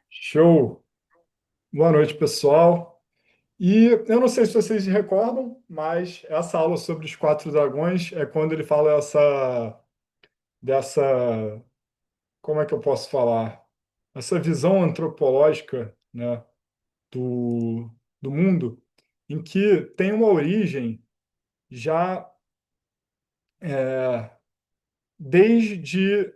Show! Boa noite, pessoal. E eu não sei se vocês se recordam, mas essa aula sobre os quatro dragões é quando ele fala dessa, como é que eu posso falar? Essa visão antropológica, né, do, do mundo, em que tem uma origem já desde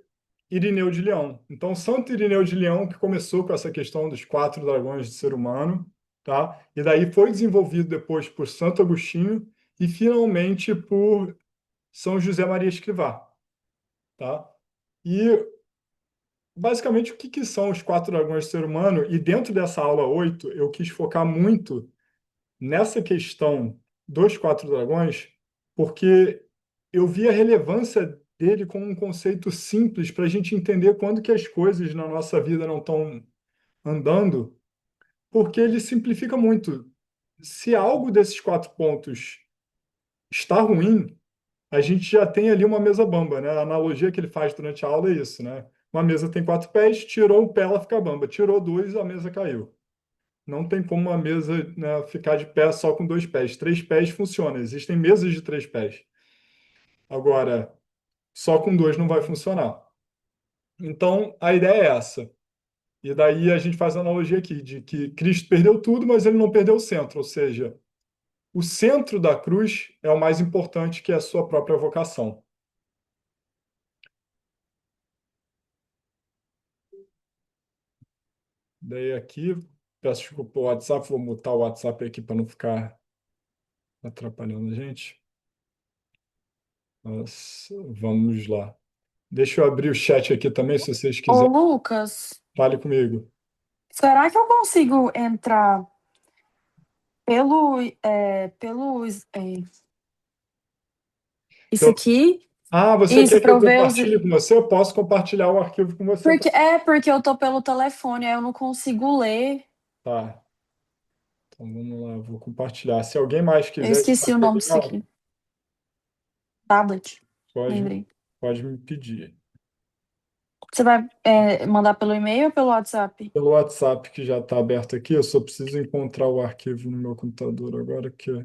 Irineu de Leão. Então, Santo Irineu de Leão que começou com essa questão dos quatro dragões do ser humano, tá? E daí foi desenvolvido depois por Santo Agostinho e finalmente por São José Maria Escrivá, tá? E basicamente o que que são os quatro dragões do ser humano? E dentro dessa aula 8 eu quis focar muito nessa questão dos quatro dragões, porque eu vi a relevância dele como um conceito simples para a gente entender quando que as coisas na nossa vida não estão andando, porque ele simplifica muito. Se algo desses quatro pontos está ruim, a gente já tem ali uma mesa bamba, né? A analogia que ele faz durante a aula é isso, né? Uma mesa tem quatro pés, tirou um pé, ela fica bamba. Tirou dois, a mesa caiu. Não tem como uma mesa, né, ficar de pé só com dois pés. Três pés funciona. Existem mesas de três pés. Agora, só com dois não vai funcionar. Então, a ideia é essa. E daí a gente faz a analogia aqui de que Cristo perdeu tudo, mas ele não perdeu o centro. Ou seja, o centro da cruz é o mais importante, que é a sua própria vocação. Daí aqui, peço desculpa pelo WhatsApp, vou mutar o WhatsApp aqui para não ficar atrapalhando a gente. Mas vamos lá. Deixa eu abrir o chat aqui também, se vocês Ô, quiserem. Lucas, Fale comigo. será que eu consigo entrar isso Então, aqui? você Isso, quer que para eu eu ver os. compartilhe com você? Eu posso compartilhar o arquivo com você também. Porque eu tô pelo telefone, aí eu não consigo ler. Tá, então vamos lá, vou compartilhar. Se alguém mais Eu quiser de esqueci o nome disso material, aqui. Tablet, pode, lembrei. pode me pedir. Você vai, mandar pelo e-mail ou pelo WhatsApp? Pelo WhatsApp que já está aberto aqui, eu só preciso encontrar o arquivo no meu computador agora que eu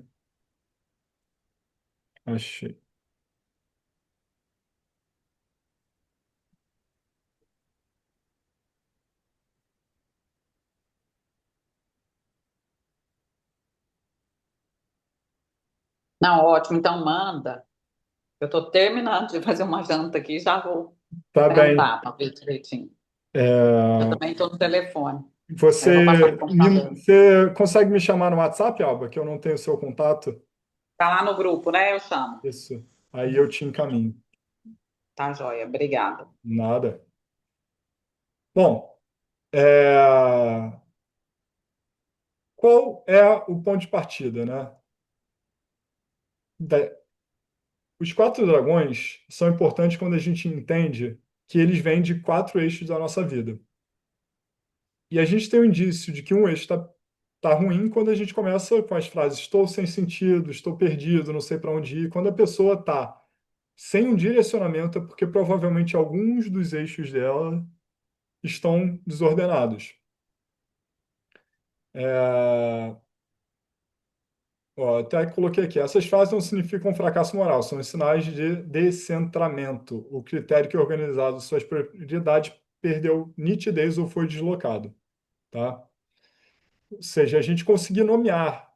achei. Não, ótimo. Então manda. Eu estou terminando de fazer uma janta aqui e já vou Tá bem. tentar para ver direitinho. Eu É, também estou no telefone. Aí eu vou passar você, para o computador. você consegue me chamar no WhatsApp, Alba, que eu não tenho seu contato? Tá lá no grupo, né? Eu chamo. Isso. Aí eu te encaminho. Tá, joia. Obrigada. Nada. Bom, é, qual é o ponto de partida, né? Da- Os quatro dragões são importantes quando a gente entende que eles vêm de quatro eixos da nossa vida. E a gente tem um indício de que um eixo tá ruim quando a gente começa com as frases estou sem sentido, estou perdido, não sei para onde ir. Quando a pessoa está sem um direcionamento, é porque provavelmente alguns dos eixos dela estão desordenados. É, Ó, até coloquei aqui. Essas frases não significam fracasso moral, são sinais de descentramento. O critério que é organizado suas prioridades perdeu nitidez ou foi deslocado, tá? Ou seja, a gente conseguir nomear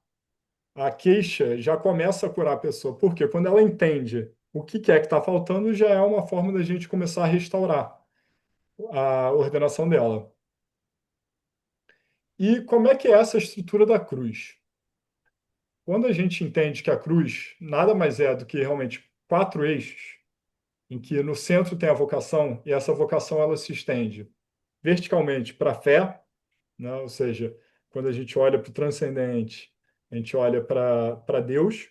a queixa já começa a curar a pessoa. Por quê? Quando ela entende o que é que está faltando, já é uma forma da gente começar a restaurar a ordenação dela. E como é que é essa estrutura da cruz? Quando a gente entende que a cruz nada mais é do que realmente quatro eixos, em que no centro tem a vocação, e essa vocação ela se estende verticalmente para a fé, né? Ou seja, quando a gente olha para o transcendente, a gente olha para Deus.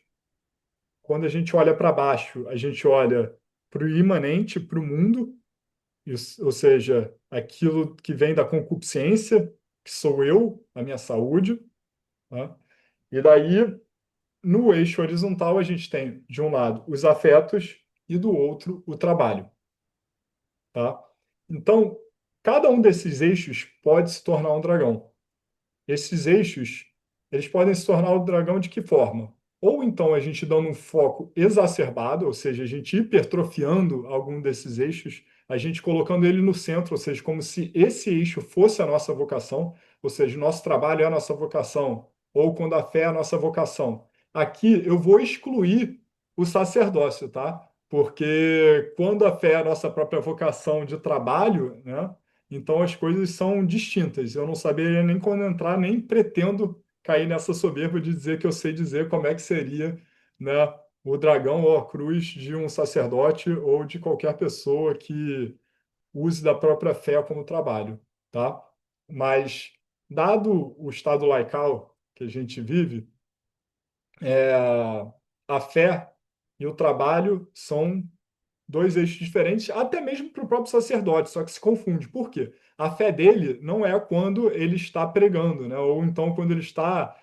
Quando a gente olha para baixo, a gente olha para o imanente, para o mundo, ou seja, aquilo que vem da concupiscência, que sou eu, a minha saúde. Tá? E daí, no eixo horizontal, a gente tem, de um lado, os afetos e do outro, o trabalho. Tá? Então, cada um desses eixos pode se tornar um dragão. Esses eixos, eles podem se tornar o dragão de que forma? Ou então a gente dando um foco exacerbado, ou seja, a gente hipertrofiando algum desses eixos, a gente colocando ele no centro, ou seja, como se esse eixo fosse a nossa vocação, ou seja, o nosso trabalho é a nossa vocação, ou quando a fé é a nossa vocação. Aqui eu vou excluir o sacerdócio, tá? Porque quando a fé é a nossa própria vocação de trabalho, né? Então as coisas são distintas. Eu não saberia nem quando entrar, nem pretendo cair nessa soberba de dizer que eu sei dizer como é que seria, né, o dragão ou a cruz de um sacerdote ou de qualquer pessoa que use da própria fé como trabalho, tá? Mas, dado o estado laical que a gente vive, é, a fé e o trabalho são dois eixos diferentes, até mesmo para o próprio sacerdote, só que se confunde. Por quê? A fé dele não é quando ele está pregando, né? Ou então quando ele está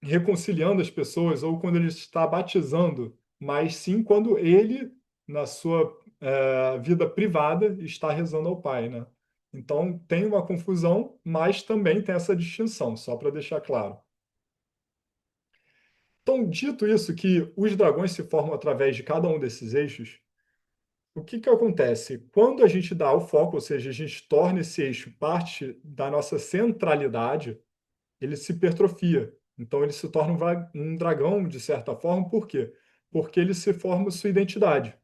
reconciliando as pessoas, ou quando ele está batizando, mas sim quando ele, na sua vida privada, está rezando ao Pai, né? Então tem uma confusão, mas também tem essa distinção, só para deixar claro. Então, dito isso, que os dragões se formam através de cada um desses eixos, o que que acontece? Quando a gente dá o foco, ou seja, a gente torna esse eixo parte da nossa centralidade, ele se hipertrofia. Então, ele se torna um dragão, de certa forma, por quê? Porque ele se forma sua identidade.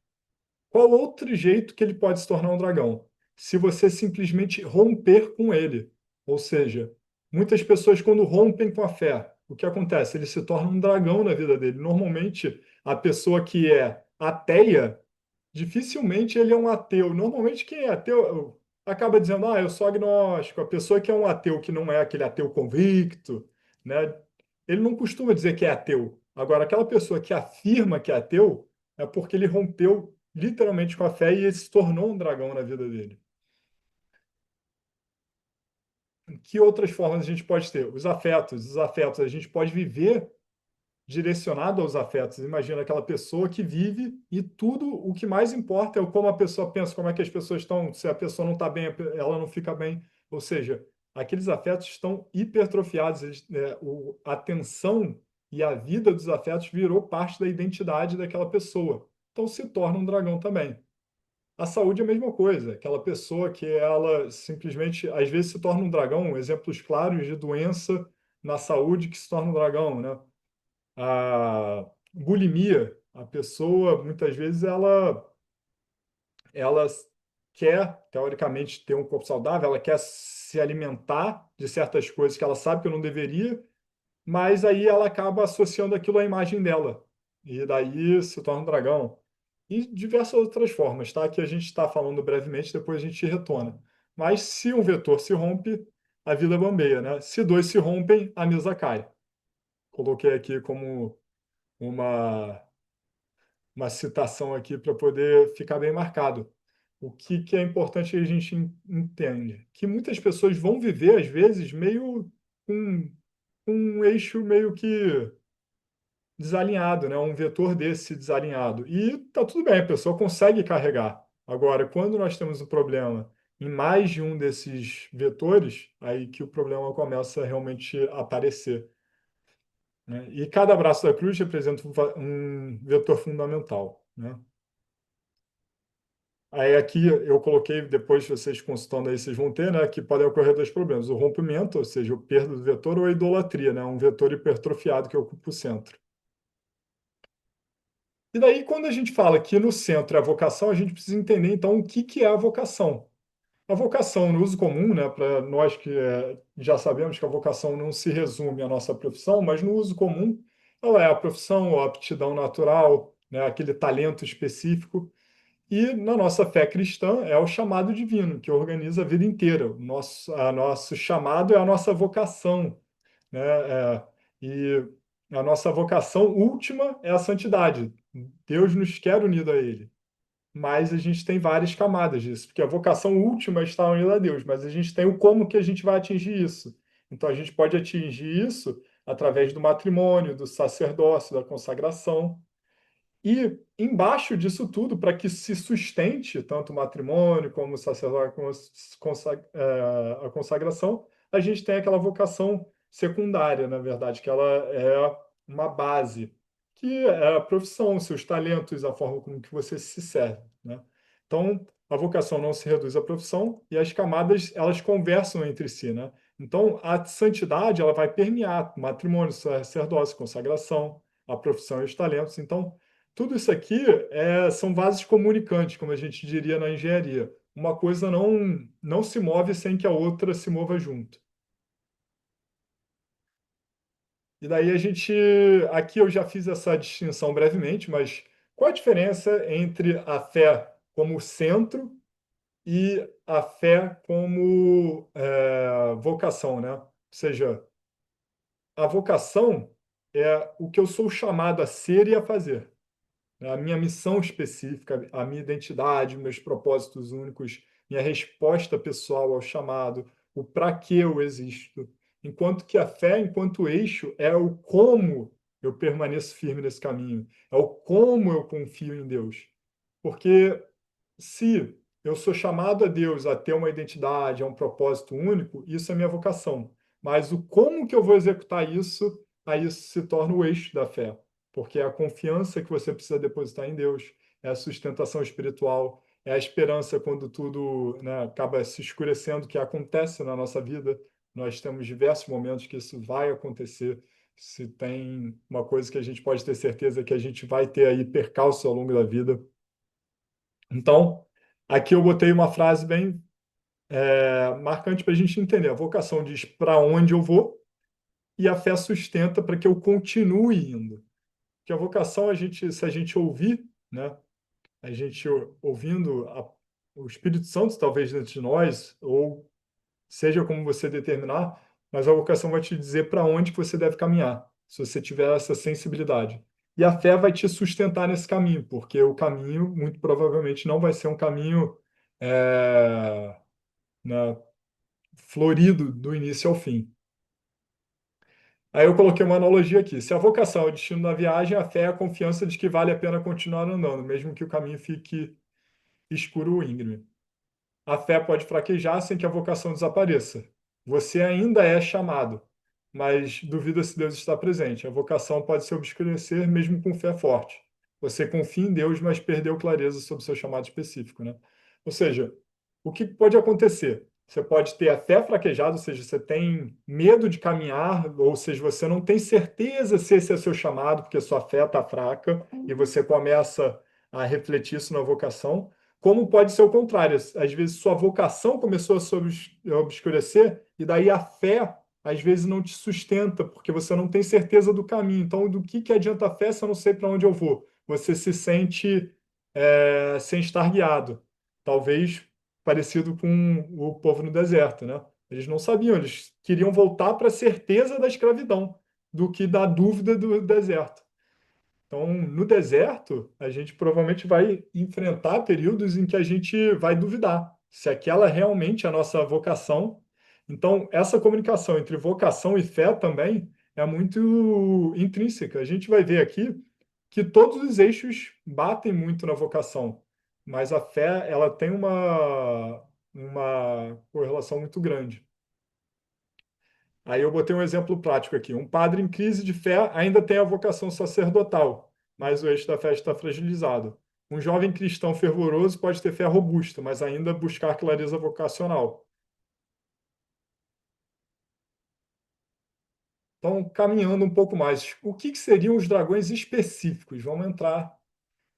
Qual outro jeito que ele pode se tornar um dragão? Se você simplesmente romper com ele. Ou seja, muitas pessoas, quando rompem com a fé, o que acontece? Ele se torna um dragão na vida dele. Normalmente, a pessoa que é ateia, dificilmente ele é um ateu. Normalmente, quem é ateu acaba dizendo, eu sou agnóstico. A pessoa que é um ateu, que não é aquele ateu convicto, né? Ele não costuma dizer que é ateu. Agora, aquela pessoa que afirma que é ateu é porque ele rompeu literalmente com a fé e ele se tornou um dragão na vida dele. Que outras formas a gente pode ter? Os afetos. Os afetos, a gente pode viver direcionado aos afetos. Imagina aquela pessoa que vive e tudo o que mais importa é o como a pessoa pensa, como é que as pessoas estão. Se a pessoa não está bem, ela não fica bem. Ou seja, aqueles afetos estão hipertrofiados. A atenção e a vida dos afetos virou parte da identidade daquela pessoa. Então se torna um dragão também. A saúde é a mesma coisa. Aquela pessoa que ela simplesmente, às vezes, se torna um dragão. Exemplos claros de doença na saúde que se torna um dragão, né? A bulimia, a pessoa, muitas vezes, ela quer, teoricamente, ter um corpo saudável, ela quer se alimentar de certas coisas que ela sabe que não deveria, mas aí ela acaba associando aquilo à imagem dela. E daí se torna um dragão. E diversas outras formas, tá? Que a gente está falando brevemente, depois a gente retorna. Mas se um vetor se rompe, a vida bambeia, né? Se dois se rompem, a mesa cai. Coloquei aqui como uma, uma citação aqui para poder ficar bem marcado. O que, que é importante que a gente entende? Que muitas pessoas vão viver, às vezes, meio com um eixo meio que desalinhado, né? Um vetor desse desalinhado. E tá tudo bem, a pessoa consegue carregar. Agora, quando nós temos um problema em mais de um desses vetores, aí que o problema começa a realmente a aparecer, né? E cada braço da cruz representa um vetor fundamental, né? Aí aqui eu coloquei, depois vocês consultando aí, vocês vão ter, né, que podem ocorrer dois problemas. O rompimento, ou seja, o perda do vetor, ou a idolatria, né, um vetor hipertrofiado que ocupa o centro. E daí, quando a gente fala que no centro é a vocação, a gente precisa entender, então, o que que é a vocação. A vocação, no uso comum, né, para nós que já sabemos que a vocação não se resume à nossa profissão, mas no uso comum, ela é a profissão, a aptidão natural, né, aquele talento específico. E na nossa fé cristã é o chamado divino, que organiza a vida inteira. Nosso chamado é a nossa vocação, né? E a nossa vocação última é a santidade. Deus nos quer unido a Ele. Mas a gente tem várias camadas disso, porque a vocação última está unida a Deus, mas a gente tem o como que a gente vai atingir isso. Então a gente pode atingir isso através do matrimônio, do sacerdócio, da consagração. E embaixo disso tudo, para que se sustente tanto o matrimônio como o sacerdócio, como a consagração, a gente tem aquela vocação secundária, na verdade, que ela é uma base, que é a profissão, seus talentos, a forma como que você se serve, né? Então, a vocação não se reduz à profissão e as camadas, elas conversam entre si, né? Então, a santidade, ela vai permear matrimônio, sacerdócio, consagração, a profissão e os talentos. Então, tudo isso aqui são vasos comunicantes, como a gente diria na engenharia. Uma coisa não se move sem que a outra se mova junto. E daí aqui eu já fiz essa distinção brevemente, mas qual a diferença entre a fé como centro e a fé como vocação, né? Ou seja, a vocação é o que eu sou chamado a ser e a fazer. A minha missão específica, a minha identidade, meus propósitos únicos, minha resposta pessoal ao chamado, o para que eu existo. Enquanto que a fé, enquanto eixo, é o como eu permaneço firme nesse caminho, é o como eu confio em Deus. Porque se eu sou chamado a Deus a ter uma identidade, a um propósito único, isso é minha vocação. Mas o como que eu vou executar isso, aí isso se torna o eixo da fé, porque é a confiança que você precisa depositar em Deus, é a sustentação espiritual, é a esperança quando tudo, né, acaba se escurecendo, que acontece na nossa vida. Nós temos diversos momentos que isso vai acontecer. Se tem uma coisa que a gente pode ter certeza que a gente vai ter aí percalços ao longo da vida. Então, aqui eu botei uma frase bem marcante para a gente entender. A vocação diz para onde eu vou e a fé sustenta para que eu continue indo. Porque a vocação, se a gente ouvir, né, a gente ouvindo o Espírito Santo, talvez dentro de nós, ou seja como você determinar, mas a vocação vai te dizer para onde que você deve caminhar, se você tiver essa sensibilidade. E a fé vai te sustentar nesse caminho, porque o caminho, muito provavelmente, não vai ser um caminho é, né, florido do início ao fim. Aí eu coloquei uma analogia aqui. Se a vocação é o destino da viagem, a fé é a confiança de que vale a pena continuar andando, mesmo que o caminho fique escuro ou íngreme. A fé pode fraquejar sem que a vocação desapareça. Você ainda é chamado, mas duvida se Deus está presente. A vocação pode se obscurecer mesmo com fé forte. Você confia em Deus, mas perdeu clareza sobre o seu chamado específico, né? Ou seja, o que pode acontecer? Você pode ter a fé fraquejada, ou seja, você tem medo de caminhar, ou seja, você não tem certeza se esse é seu chamado, porque sua fé está fraca e você começa a refletir isso na vocação. Como pode ser o contrário, às vezes sua vocação começou a se obscurecer e daí a fé às vezes não te sustenta, porque você não tem certeza do caminho. Então, do que adianta a fé se eu não sei para onde eu vou? Você se sente sem estar guiado. Talvez parecido com o povo no deserto, né? Eles não sabiam, eles queriam voltar para a certeza da escravidão do que da dúvida do deserto. Então, no deserto, a gente provavelmente vai enfrentar períodos em que a gente vai duvidar se aquela realmente é a nossa vocação. Então, essa comunicação entre vocação e fé também é muito intrínseca. A gente vai ver aqui que todos os eixos batem muito na vocação, mas a fé, ela tem uma correlação muito grande. Aí eu botei um exemplo prático aqui. Um padre em crise de fé ainda tem a vocação sacerdotal, mas o eixo da fé está fragilizado. Um jovem cristão fervoroso pode ter fé robusta, mas ainda buscar clareza vocacional. Então, caminhando um pouco mais, o que seriam os dragões específicos? Vamos entrar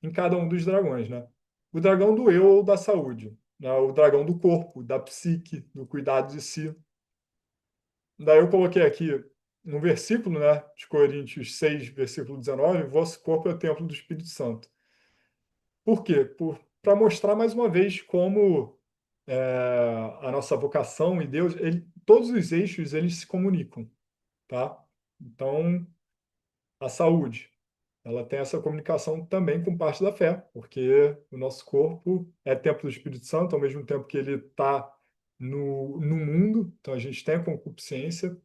em cada um dos dragões, né? O dragão do eu ou da saúde, né? O dragão do corpo, da psique, do cuidado de si. Daí eu coloquei aqui no versículo, né, de Coríntios 6, versículo 19, vosso corpo é o templo do Espírito Santo. Por quê? Para mostrar mais uma vez como a nossa vocação e Deus, todos os eixos eles se comunicam, tá? Então, a saúde, ela tem essa comunicação também com parte da fé, porque o nosso corpo é templo do Espírito Santo, ao mesmo tempo que ele está no mundo, então a gente tem a concupiscência.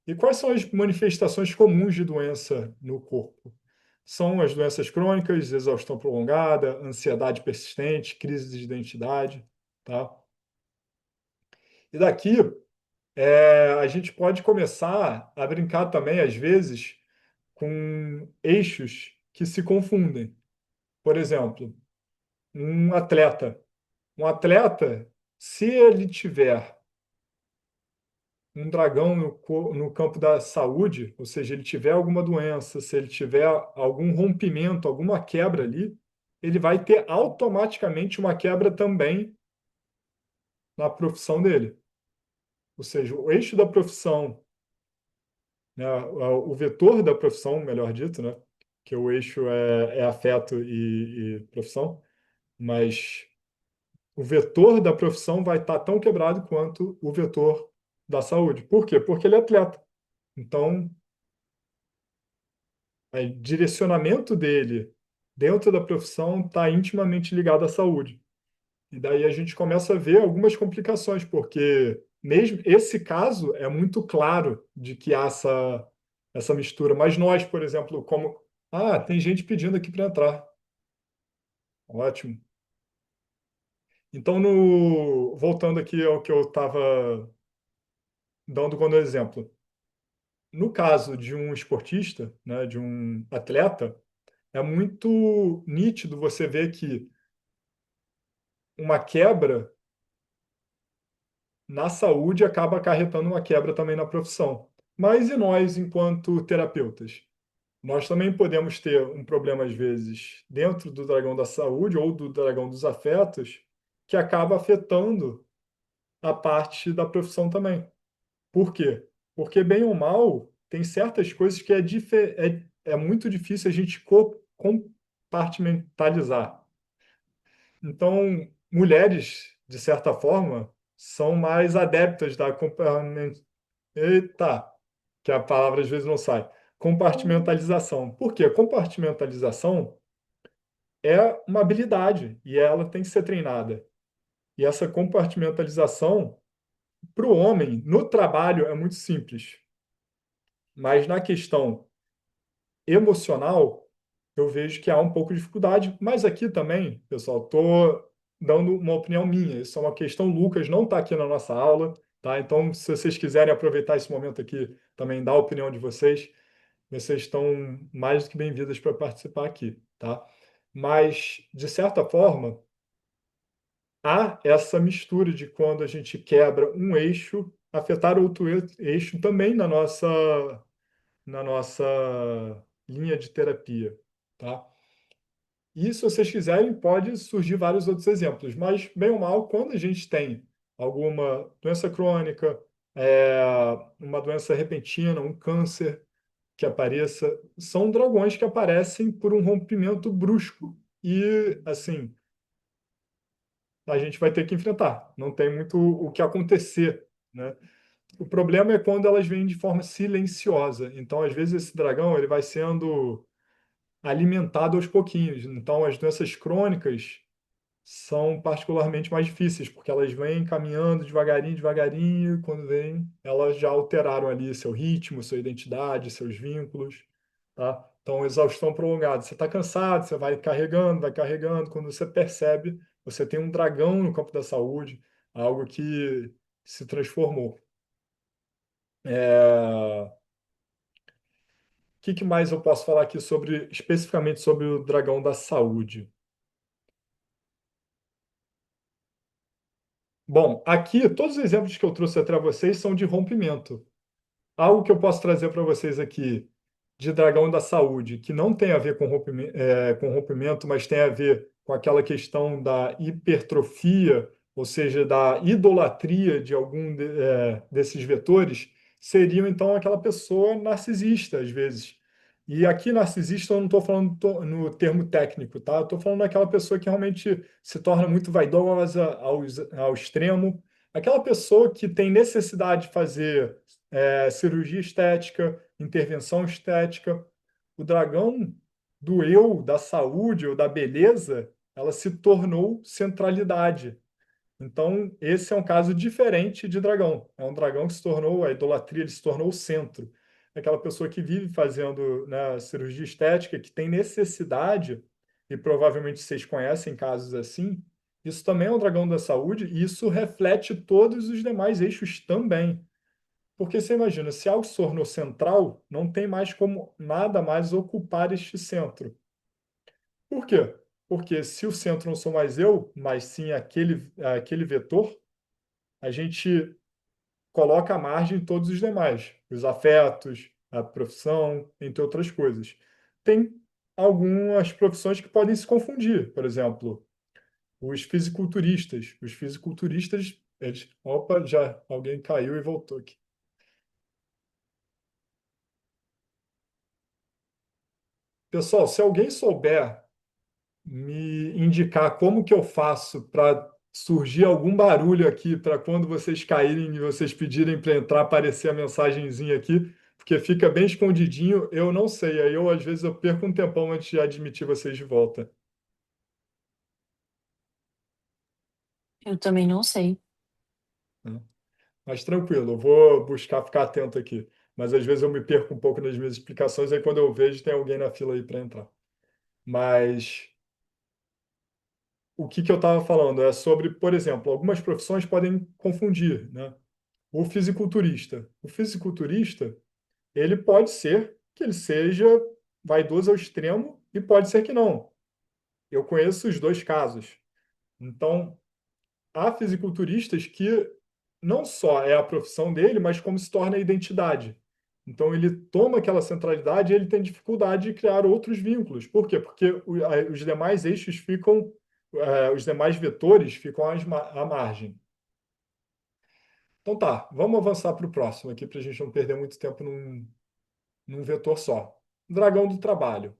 E quais são as manifestações comuns de doença no corpo? são as doenças crônicas, exaustão prolongada, ansiedade persistente, crise de identidade, tá? E daqui a gente pode começar a brincar também, às vezes, com eixos que se confundem. Por exemplo, um atleta. Um atleta, se ele tiver um dragão no campo da saúde, ou seja, ele tiver alguma doença, se ele tiver algum rompimento, alguma quebra ali, ele vai ter automaticamente uma quebra também na profissão dele. Ou seja, o eixo da profissão, né, o vetor da profissão, melhor dito, né, que o eixo é afeto e profissão, mas o vetor da profissão vai estar tão quebrado quanto o vetor da saúde. Por quê? Porque ele é atleta. Então, o direcionamento dele dentro da profissão está intimamente ligado à saúde. E daí a gente começa a ver algumas complicações, porque mesmo esse caso é muito claro de que há essa mistura. Mas nós, por exemplo, como. Ah, tem gente pedindo aqui para entrar. Ótimo. Então, voltando aqui ao que eu estava dando como exemplo. No caso de um esportista, né, de um atleta, é muito nítido você ver que uma quebra na saúde acaba acarretando uma quebra também na profissão. Mas e nós, enquanto terapeutas? Nós também podemos ter um problema, às vezes, dentro do dragão da saúde ou do dragão dos afetos, que acaba afetando a parte da profissão também. Por quê? Porque, bem ou mal, tem certas coisas que é muito difícil a gente compartimentalizar. Então, mulheres, de certa forma, são mais adeptas da Eita, que a palavra às vezes não sai. Compartimentalização. Por quê? Compartimentalização é uma habilidade e ela tem que ser treinada. E essa compartimentalização, para o homem, no trabalho, é muito simples. Mas na questão emocional, eu vejo que há um pouco de dificuldade. Mas aqui também, pessoal, estou dando uma opinião minha. Isso é uma questão, Lucas não está aqui na nossa aula, tá? Então, se vocês quiserem aproveitar esse momento aqui, também dar a opinião de vocês, vocês estão mais do que bem-vindas para participar aqui, tá? Mas, de certa forma, há essa mistura de quando a gente quebra um eixo, afetar outro eixo também na nossa linha de terapia, tá? E se vocês quiserem, pode surgir vários outros exemplos, mas, bem ou mal, quando a gente tem alguma doença crônica, é, uma doença repentina, um câncer que apareça, são dragões que aparecem por um rompimento brusco. E, assim, a gente vai ter que enfrentar. Não tem muito o que acontecer, né? O problema é quando elas vêm de forma silenciosa. Então, às vezes, esse dragão ele vai sendo alimentado aos pouquinhos. Então, as doenças crônicas são particularmente mais difíceis, porque elas vêm caminhando devagarinho, devagarinho, e quando vêm, elas já alteraram ali seu ritmo, sua identidade, seus vínculos, tá? Então, exaustão prolongada. Você está cansado, você vai carregando. Quando você percebe, você tem um dragão no campo da saúde, algo que se transformou. O que mais eu posso falar aqui especificamente sobre o dragão da saúde? Bom, aqui todos os exemplos que eu trouxe até vocês são de rompimento. Algo que eu posso trazer para vocês aqui de dragão da saúde, que não tem a ver com rompimento, mas tem a ver com aquela questão da hipertrofia, ou seja, da idolatria de desses vetores, seriam então aquela pessoa narcisista, às vezes. E aqui, narcisista, eu não estou falando no termo técnico, tá? Eu estou falando daquela pessoa que realmente se torna muito vaidosa ao extremo, aquela pessoa que tem necessidade de fazer cirurgia estética, intervenção estética. O dragão do eu, da saúde ou da beleza, ela se tornou centralidade. Então, esse é um caso diferente de dragão. É um dragão que se tornou, a idolatria, ele se tornou o centro. é aquela pessoa que vive fazendo, né, cirurgia estética, que tem necessidade, e provavelmente vocês conhecem casos assim, isso também é um dragão da saúde, e isso reflete todos os demais eixos também. Porque você imagina, se algo se tornou central, não tem mais como nada mais ocupar este centro. Por quê? Porque se o centro não sou mais eu, mas sim aquele vetor, a gente coloca à margem todos os demais, os afetos, a profissão, entre outras coisas. Tem algumas profissões que podem se confundir, por exemplo, os fisiculturistas. Os fisiculturistas, eles... Opa, já alguém caiu e voltou aqui. Pessoal, se alguém souber me indicar como que eu faço para surgir algum barulho aqui, para quando vocês caírem e vocês pedirem para entrar, aparecer a mensagenzinha aqui, porque fica bem escondidinho, eu não sei. Aí eu, às vezes, eu perco um tempão antes de admitir vocês de volta. Eu também não sei. Né? Mas tranquilo, eu vou buscar ficar atento aqui. Mas às vezes eu me perco um pouco nas minhas explicações, aí quando eu vejo tem alguém na fila aí para entrar. Mas o que que eu estava falando é sobre, por exemplo, algumas profissões podem confundir, né? O fisiculturista. O fisiculturista, ele pode ser que ele seja vaidoso ao extremo e pode ser que não. Eu conheço os dois casos. Então, há fisiculturistas que não só é a profissão dele, mas como se torna a identidade. Então, ele toma aquela centralidade e ele tem dificuldade de criar outros vínculos. Por quê? Porque os demais eixos ficam, os demais vetores ficam à margem. Então tá, vamos avançar para o próximo aqui para a gente não perder muito tempo num vetor só. Dragão do trabalho.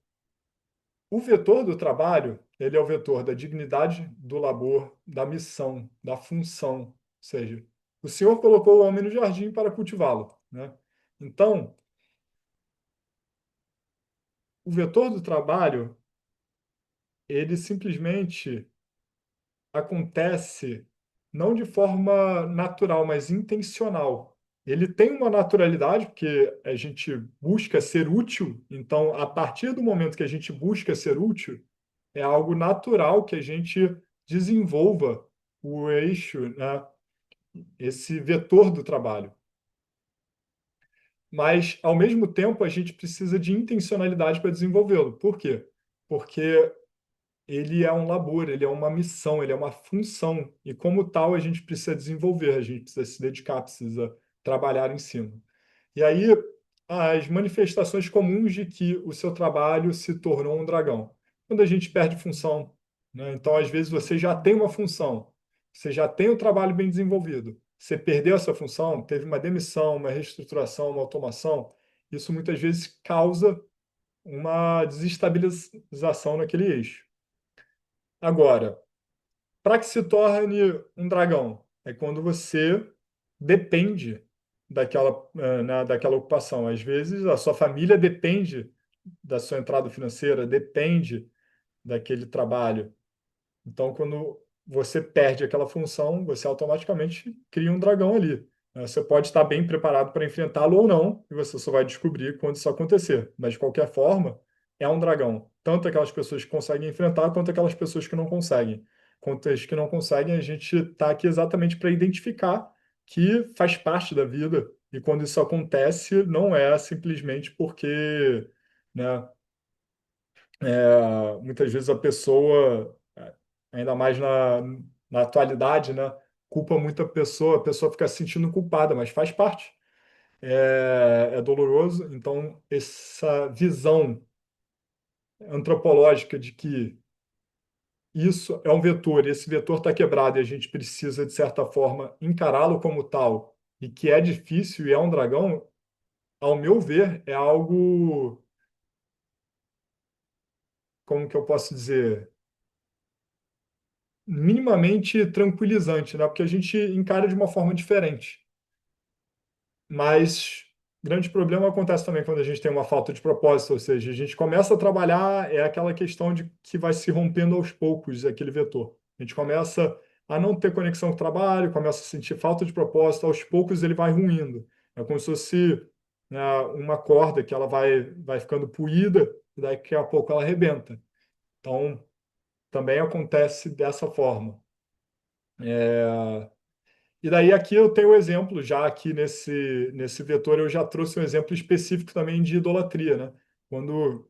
O vetor do trabalho, ele é o vetor da dignidade do labor, da missão, da função. Ou seja, o Senhor colocou o homem no jardim para cultivá-lo, né? Então, o vetor do trabalho, ele simplesmente acontece não de forma natural, mas intencional. Ele tem uma naturalidade, porque a gente busca ser útil, então, a partir do momento que a gente busca ser útil, é algo natural que a gente desenvolva o eixo, né? Esse vetor do trabalho. Mas, ao mesmo tempo, a gente precisa de intencionalidade para desenvolvê-lo. Por quê? Porque ele é um labor, ele é uma missão, ele é uma função. E, como tal, a gente precisa desenvolver, a gente precisa se dedicar, precisa trabalhar em cima. E aí, as manifestações comuns de que o seu trabalho se tornou um dragão. Quando a gente perde função, né? Então, às vezes, você já tem uma função, você já tem o trabalho bem desenvolvido. Você perdeu essa função, teve uma demissão, uma reestruturação, uma automação. Isso muitas vezes causa uma desestabilização naquele eixo. Agora, para que se torne um dragão, é quando você depende daquela ocupação. Às vezes, a sua família depende da sua entrada financeira, depende daquele trabalho. Então, quando você perde aquela função, você automaticamente cria um dragão ali. Você pode estar bem preparado para enfrentá-lo ou não, e você só vai descobrir quando isso acontecer. Mas, de qualquer forma, é um dragão. Tanto aquelas pessoas que conseguem enfrentar, quanto aquelas pessoas que não conseguem. Quanto as que não conseguem, a gente está aqui exatamente para identificar que faz parte da vida. E quando isso acontece, não é simplesmente porque, né, muitas vezes a pessoa, ainda mais na atualidade, né, culpa muita pessoa, a pessoa fica se sentindo culpada, mas faz parte. É doloroso. Então, essa visão antropológica de que isso é um vetor, e esse vetor está quebrado e a gente precisa, de certa forma, encará-lo como tal, e que é difícil e é um dragão, ao meu ver, é algo, como que eu posso dizer, minimamente tranquilizante, né? Porque a gente encara de uma forma diferente. Mas grande problema acontece também quando a gente tem uma falta de propósito, ou seja, a gente começa a trabalhar, é aquela questão de que vai se rompendo aos poucos aquele vetor. A gente começa a não ter conexão com o trabalho, começa a sentir falta de propósito, aos poucos ele vai ruindo. É como se fosse né, uma corda que ela vai ficando poída e daqui a pouco ela arrebenta. Então, também acontece dessa forma. E daí aqui eu tenho um exemplo, já aqui nesse vetor eu já trouxe um exemplo específico também de idolatria, né? Quando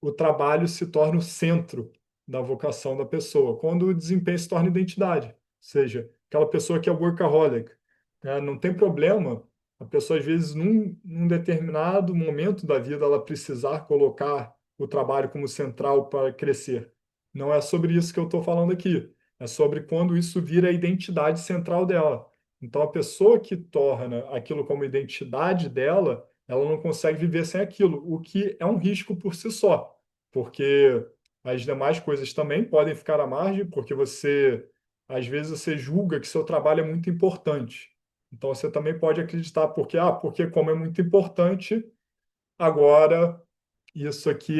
o trabalho se torna o centro da vocação da pessoa, quando o desempenho se torna identidade, ou seja, aquela pessoa que é workaholic, né? Não tem problema a pessoa, às vezes, num determinado momento da vida, ela precisar colocar o trabalho como central para crescer. Não é sobre isso que eu estou falando aqui. É sobre quando isso vira a identidade central dela. Então, a pessoa que torna aquilo como identidade dela, ela não consegue viver sem aquilo, o que é um risco por si só, porque as demais coisas também podem ficar à margem, porque às vezes, você julga que seu trabalho é muito importante. Então, você também pode acreditar, porque como é muito importante, agora isso aqui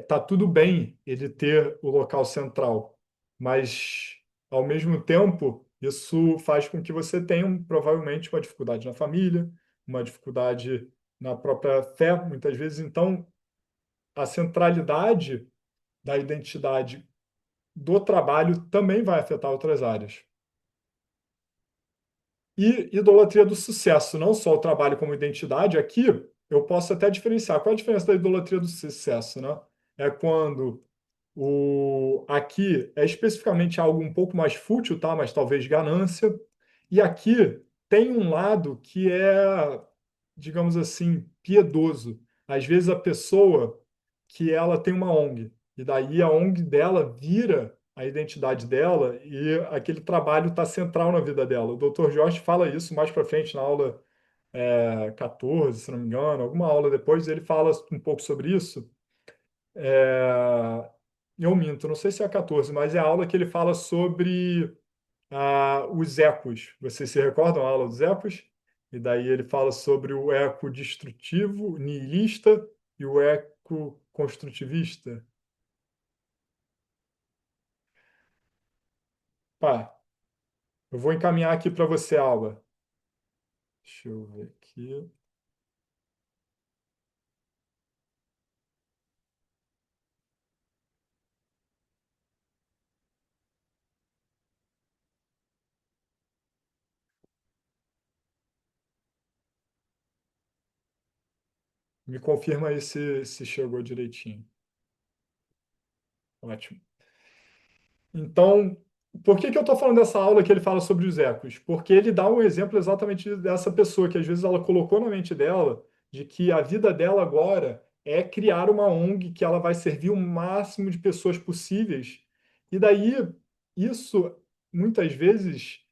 tá tudo bem ele ter o local central, mas ao mesmo tempo isso faz com que você tenha provavelmente uma dificuldade na família, uma dificuldade na própria fé, muitas vezes. Então, a centralidade da identidade do trabalho também vai afetar outras áreas. E idolatria do sucesso, não só o trabalho como identidade, aqui eu posso até diferenciar. Qual é a diferença da idolatria do sucesso, né? É quando aqui é especificamente algo um pouco mais fútil, tá? Mas talvez ganância. E aqui tem um lado que é, digamos assim, piedoso. Às vezes a pessoa que ela tem uma ONG, e daí a ONG dela vira a identidade dela e aquele trabalho está central na vida dela. O Dr. Jorge fala isso mais para frente na aula 14, se não me engano, alguma aula depois, ele fala um pouco sobre isso. Eu minto, não sei se é a 14, mas é a aula que ele fala sobre os ecos. Vocês se recordam a aula dos ecos? E daí ele fala sobre o eco destrutivo, nihilista e o eco construtivista. Pá, eu vou encaminhar aqui para você a aula. Deixa eu ver aqui. Me confirma aí se chegou direitinho. Ótimo. Então, por que que eu estou falando dessa aula que ele fala sobre os ecos? Porque ele dá um exemplo exatamente dessa pessoa que às vezes ela colocou na mente dela de que a vida dela agora é criar uma ONG que ela vai servir o máximo de pessoas possíveis. E daí, isso muitas vezes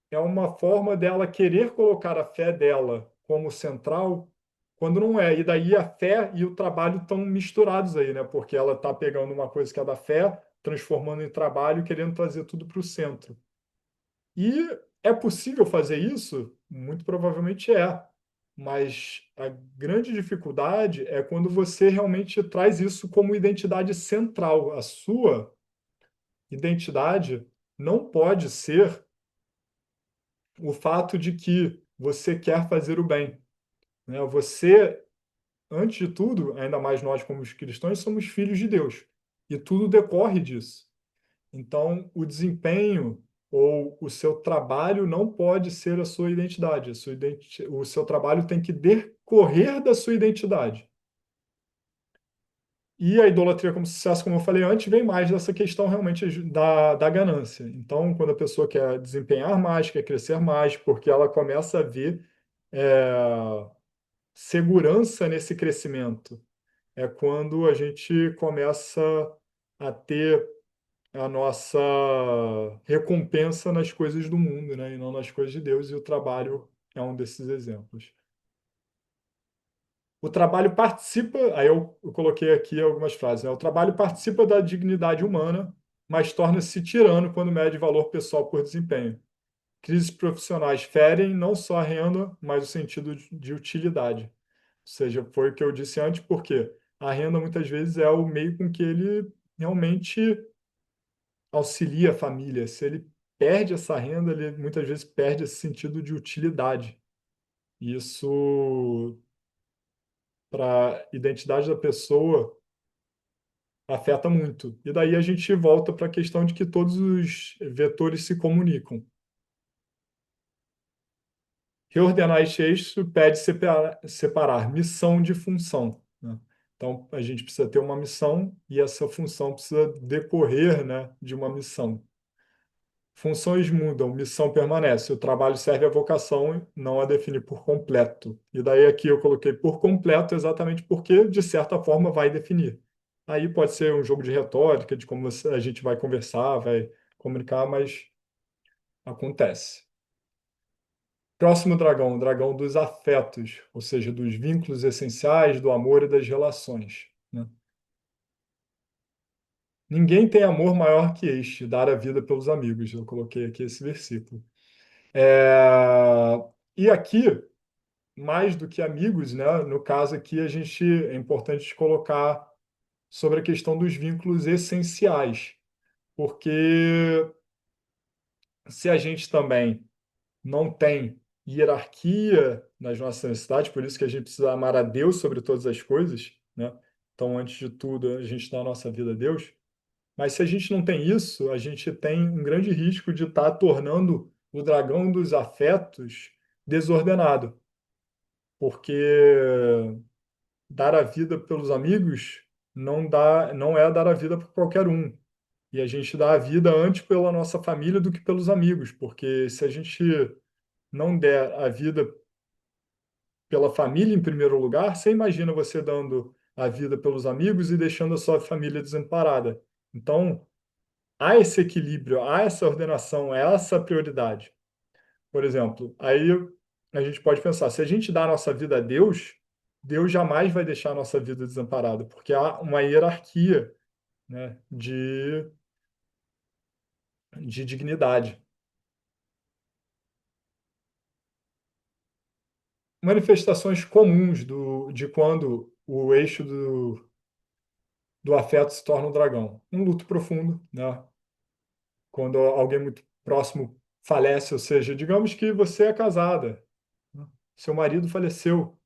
é uma forma dela querer colocar a fé dela como central, quando não é. E daí a fé e o trabalho estão misturados aí, né? Porque ela está pegando uma coisa que é da fé, transformando em trabalho e querendo trazer tudo para o centro. E é possível fazer isso? Muito provavelmente é. Mas a grande dificuldade é quando você realmente traz isso como identidade central. A sua identidade não pode ser o fato de que você quer fazer o bem, né? Você, antes de tudo, ainda mais nós como os cristãos, somos filhos de Deus e tudo decorre disso. Então, o desempenho ou o seu trabalho não pode ser a sua identidade. O seu trabalho tem que decorrer da sua identidade. E a idolatria como sucesso, como eu falei antes, vem mais dessa questão realmente da ganância. Então, quando a pessoa quer desempenhar mais, quer crescer mais, porque ela começa a ver segurança nesse crescimento. É quando a gente começa a ter a nossa recompensa nas coisas do mundo, né? E não nas coisas de Deus, e o trabalho é um desses exemplos. O trabalho participa, aí eu coloquei aqui algumas frases, né? O trabalho participa da dignidade humana, mas torna-se tirano quando mede valor pessoal por desempenho. Crises profissionais ferem não só a renda, mas o sentido de utilidade. Ou seja, foi o que eu disse antes, porque a renda muitas vezes é o meio com que ele realmente auxilia a família. Se ele perde essa renda, ele muitas vezes perde esse sentido de utilidade. Isso, para a identidade da pessoa, afeta muito. E daí a gente volta para a questão de que todos os vetores se comunicam. Reordenar este eixo pede separar missão de função, né? Então, a gente precisa ter uma missão e essa função precisa decorrer, né, de uma missão. Funções mudam, missão permanece. O trabalho serve à vocação, não a definir por completo. E daí aqui eu coloquei por completo exatamente porque, de certa forma, vai definir. Aí pode ser um jogo de retórica, de como a gente vai conversar, vai comunicar, mas acontece. Próximo dragão, o dragão dos afetos, ou seja, dos vínculos essenciais, do amor e das relações, né? Ninguém tem amor maior que este, dar a vida pelos amigos. Eu coloquei aqui esse versículo. É, E aqui, mais do que amigos, né? No caso aqui, é importante colocar sobre a questão dos vínculos essenciais, porque se a gente também não tem hierarquia nas nossas necessidades, por isso que a gente precisa amar a Deus sobre todas as coisas, né? Então, antes de tudo, a gente dá a nossa vida a Deus. Mas se a gente não tem isso, a gente tem um grande risco de estar tornando o dragão dos afetos desordenado, porque dar a vida pelos amigos não é dar a vida por qualquer um. E a gente dá a vida antes pela nossa família do que pelos amigos, porque se a gente não der a vida pela família em primeiro lugar, você imagina você dando a vida pelos amigos e deixando a sua família desamparada. Então, há esse equilíbrio, há essa ordenação, há essa prioridade. Por exemplo, aí a gente pode pensar, se a gente dá a nossa vida a Deus, Deus jamais vai deixar a nossa vida desamparada, porque há uma hierarquia, né, de dignidade. Manifestações comuns de quando o eixo do afeto se torna um dragão. Um luto profundo, né? Quando alguém muito próximo falece, ou seja, digamos que você é casada, né? Seu marido faleceu.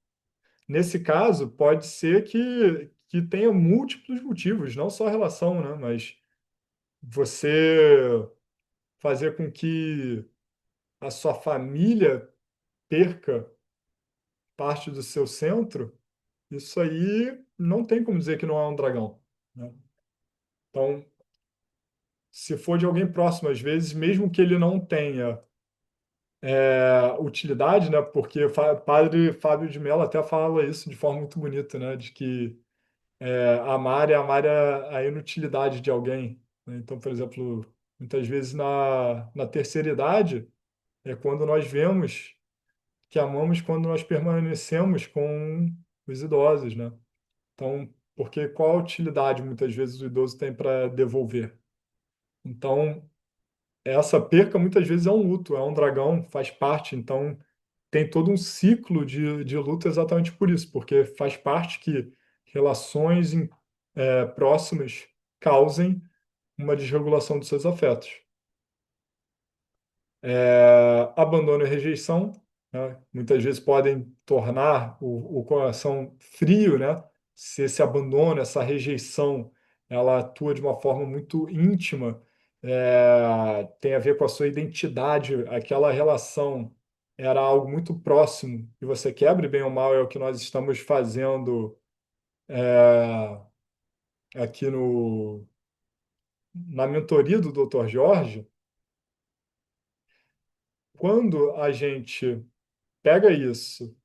Nesse caso, pode ser que tenha múltiplos motivos, não só a relação, né? Mas você fazer com que a sua família perca parte do seu centro, isso aí não tem como dizer que não é um dragão, né? Então, se for de alguém próximo, às vezes, mesmo que ele não tenha utilidade, né? Porque o padre Fábio de Mello até fala isso de forma muito bonita, né? De que amar é amar a inutilidade de alguém, né? Então, por exemplo, muitas vezes na terceira idade é quando nós vemos que amamos quando nós permanecemos com os idosos, né? Então, porque qual a utilidade muitas vezes o idoso tem para devolver? Então, essa perca muitas vezes é um luto, é um dragão, faz parte. Então, tem todo um ciclo de luto exatamente por isso, porque faz parte que relações próximas causem uma desregulação dos seus afetos. Abandono e rejeição, né? Muitas vezes podem tornar o coração frio, né? Se esse abandono, essa rejeição, ela atua de uma forma muito íntima, tem a ver com a sua identidade, aquela relação era algo muito próximo, e você quebra, e bem ou mal, é o que nós estamos fazendo aqui na mentoria do Dr. Jorge. Quando a gente pega isso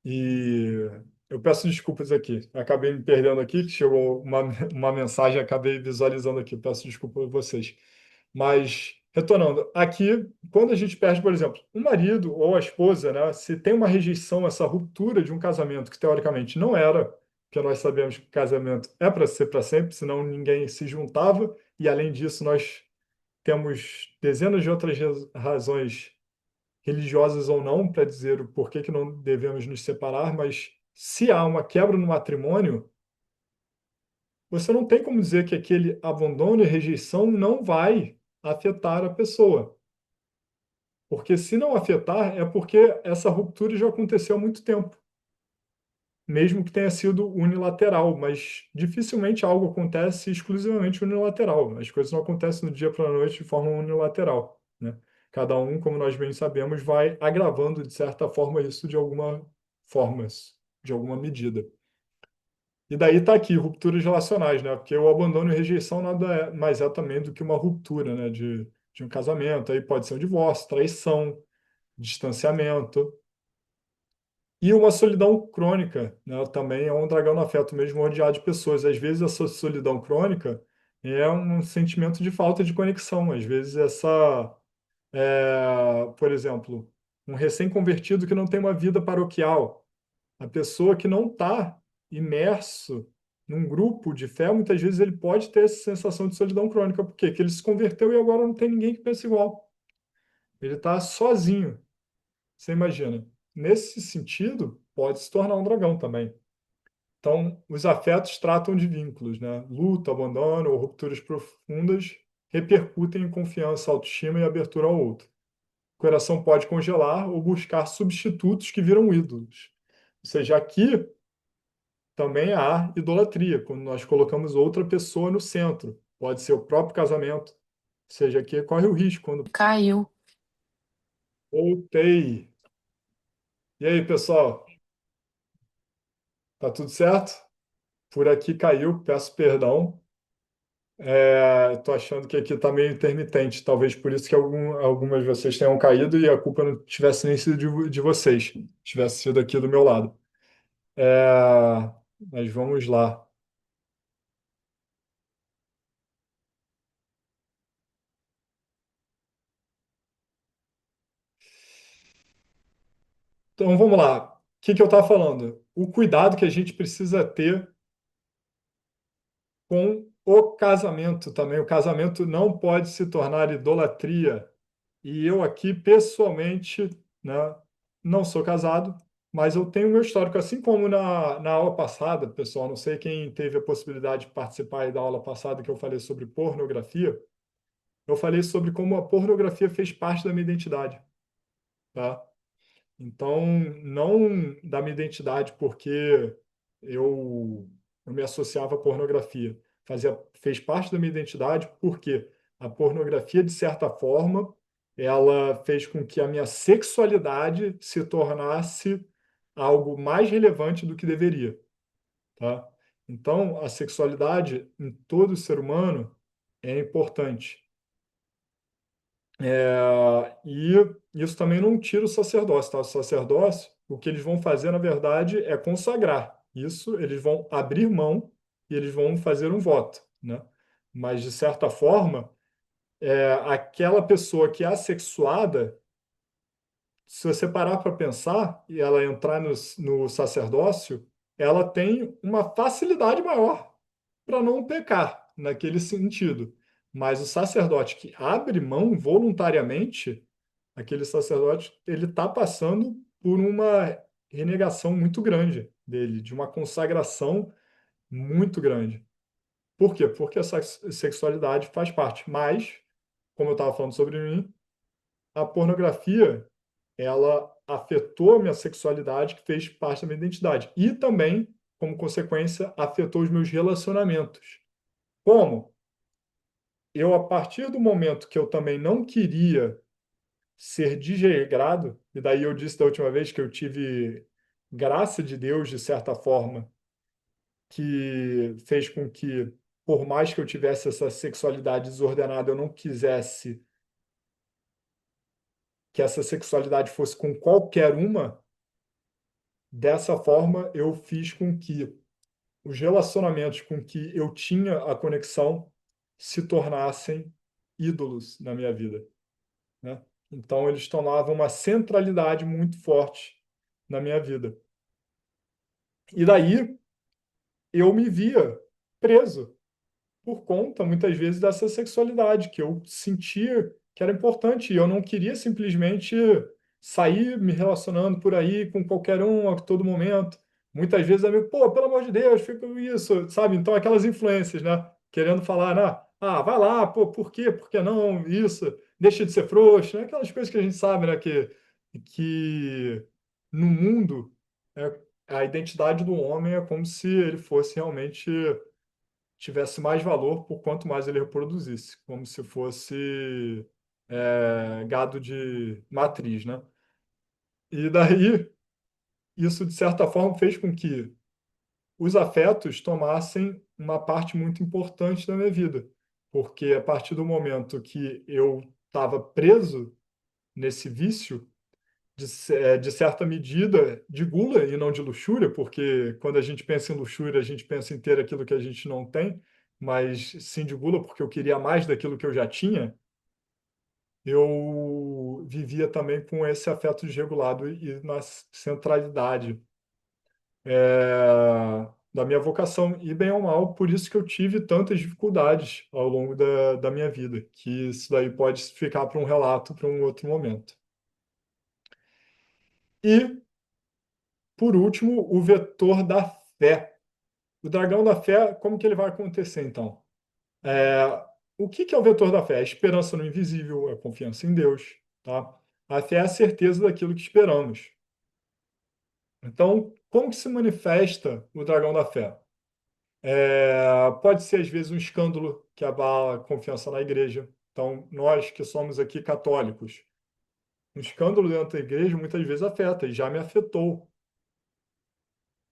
e eu peço desculpas aqui, acabei me perdendo aqui, que chegou uma mensagem, acabei visualizando aqui, peço desculpa a vocês. Mas, retornando, aqui, quando a gente perde, por exemplo, um marido ou a esposa, né, se tem uma rejeição, essa ruptura de um casamento que teoricamente não era, porque nós sabemos que casamento é para ser para sempre, senão ninguém se juntava, e além disso, nós temos dezenas de outras razões religiosas ou não, para dizer o porquê que não devemos nos separar, mas se há uma quebra no matrimônio, você não tem como dizer que aquele abandono e rejeição não vai afetar a pessoa. Porque se não afetar, é porque essa ruptura já aconteceu há muito tempo, mesmo que tenha sido unilateral, mas dificilmente algo acontece exclusivamente unilateral. As coisas não acontecem do dia para a noite de forma unilateral, né? Cada um, como nós bem sabemos, vai agravando, de certa forma, isso de alguma forma, de alguma medida. E daí está aqui, rupturas relacionais, né? Porque o abandono e rejeição nada mais é também do que uma ruptura, né? De um casamento. Aí pode ser um divórcio, traição, distanciamento. E uma solidão crônica, né? Também é um dragão no afeto mesmo rodeado de pessoas. Às vezes essa solidão crônica é um sentimento de falta de conexão. Às vezes por exemplo, um recém-convertido que não tem uma vida paroquial. A pessoa que não está imerso num grupo de fé, muitas vezes ele pode ter essa sensação de solidão crônica. Por quê? Porque ele se converteu e agora não tem ninguém que pense igual. Ele está sozinho. Você imagina. Nesse sentido, pode se tornar um dragão também. Então, os afetos tratam de vínculos, né? Luta, abandono ou rupturas profundas repercutem em confiança, autoestima e abertura ao outro. O coração pode congelar ou buscar substitutos que viram ídolos. Ou seja, aqui também há idolatria, quando nós colocamos outra pessoa no centro. Pode ser o próprio casamento. Ou seja, aqui corre o risco. Quando Caiu. voltei. E aí, pessoal? Tá tudo certo? Por aqui caiu, peço perdão. Tô achando que aqui está meio intermitente. Talvez por isso que algumas de vocês tenham caído e a culpa não tivesse nem sido de vocês. Tivesse sido aqui do meu lado. É, mas vamos lá. Então vamos lá. O que que eu estava falando? O cuidado que a gente precisa ter com o casamento também. O casamento não pode se tornar idolatria. E eu aqui, pessoalmente, né, não sou casado, mas eu tenho meu histórico, assim como na aula passada, pessoal, não sei quem teve a possibilidade de participar aí da aula passada que eu falei sobre pornografia, eu falei sobre como a pornografia fez parte da minha identidade, tá? Então, não da minha identidade porque eu me associava à pornografia. Fez parte da minha identidade porque a pornografia, de certa forma, ela fez com que a minha sexualidade se tornasse algo mais relevante do que deveria, tá? Então, a sexualidade em todo ser humano é importante. E isso também não tira o sacerdócio, tá? O sacerdócio, o que eles vão fazer, na verdade, é consagrar. Isso eles vão abrir mão e eles vão fazer um voto, né? Mas, de certa forma, aquela pessoa que é assexuada, se você parar para pensar e ela entrar no sacerdócio, ela tem uma facilidade maior para não pecar, naquele sentido. Mas o sacerdote que abre mão voluntariamente, aquele sacerdote, ele está passando por uma renegação muito grande dele, de uma consagração muito grande. Por quê? Porque essa sexualidade faz parte. Mas, como eu estava falando sobre mim, a pornografia, ela afetou a minha sexualidade, que fez parte da minha identidade. E também, como consequência, afetou os meus relacionamentos. Como? Eu, a partir do momento que eu também não queria ser desregrado, e daí eu disse da última vez que eu tive graça de Deus, de certa forma, que fez com que, por mais que eu tivesse essa sexualidade desordenada, eu não quisesse que essa sexualidade fosse com qualquer uma. Dessa forma, eu fiz com que os relacionamentos com que eu tinha a conexão se tornassem ídolos na minha vida, né? Então, eles tomavam uma centralidade muito forte na minha vida. E daí eu me via preso por conta, muitas vezes, dessa sexualidade que eu sentia que era importante. E eu não queria simplesmente sair me relacionando por aí com qualquer um a todo momento. Muitas vezes, amigo, pô, pelo amor de Deus, fica com isso, sabe? Então, aquelas influências, né? Querendo falar, né? Ah, vai lá, pô, por quê? Por que não? Isso. deixa de ser frouxo, né? Aquelas coisas que a gente sabe, né? Que no mundo é, a identidade do homem é como se ele fosse realmente tivesse mais valor por quanto mais ele reproduzisse, como se fosse gado de matriz, né? E daí isso de certa forma fez com que os afetos tomassem uma parte muito importante da minha vida, porque a partir do momento que eu estava preso nesse vício, de certa medida, de gula e não de luxúria, porque quando a gente pensa em luxúria, a gente pensa em ter aquilo que a gente não tem, mas sim de gula, porque eu queria mais daquilo que eu já tinha, eu vivia também com esse afeto desregulado e na centralidade da minha vocação, e bem ou mal, por isso que eu tive tantas dificuldades ao longo da minha vida, que isso daí pode ficar para um relato para um outro momento. E, por último, o vetor da fé. O dragão da fé, como que ele vai acontecer, então? É, o que é o vetor da fé? A esperança no invisível, a confiança em Deus, tá? A fé é a certeza daquilo que esperamos. Então, como que se manifesta o dragão da fé? Pode ser, às vezes, um escândalo que abala a confiança na igreja. Então, nós que somos aqui católicos, um escândalo dentro da igreja muitas vezes afeta, e já me afetou.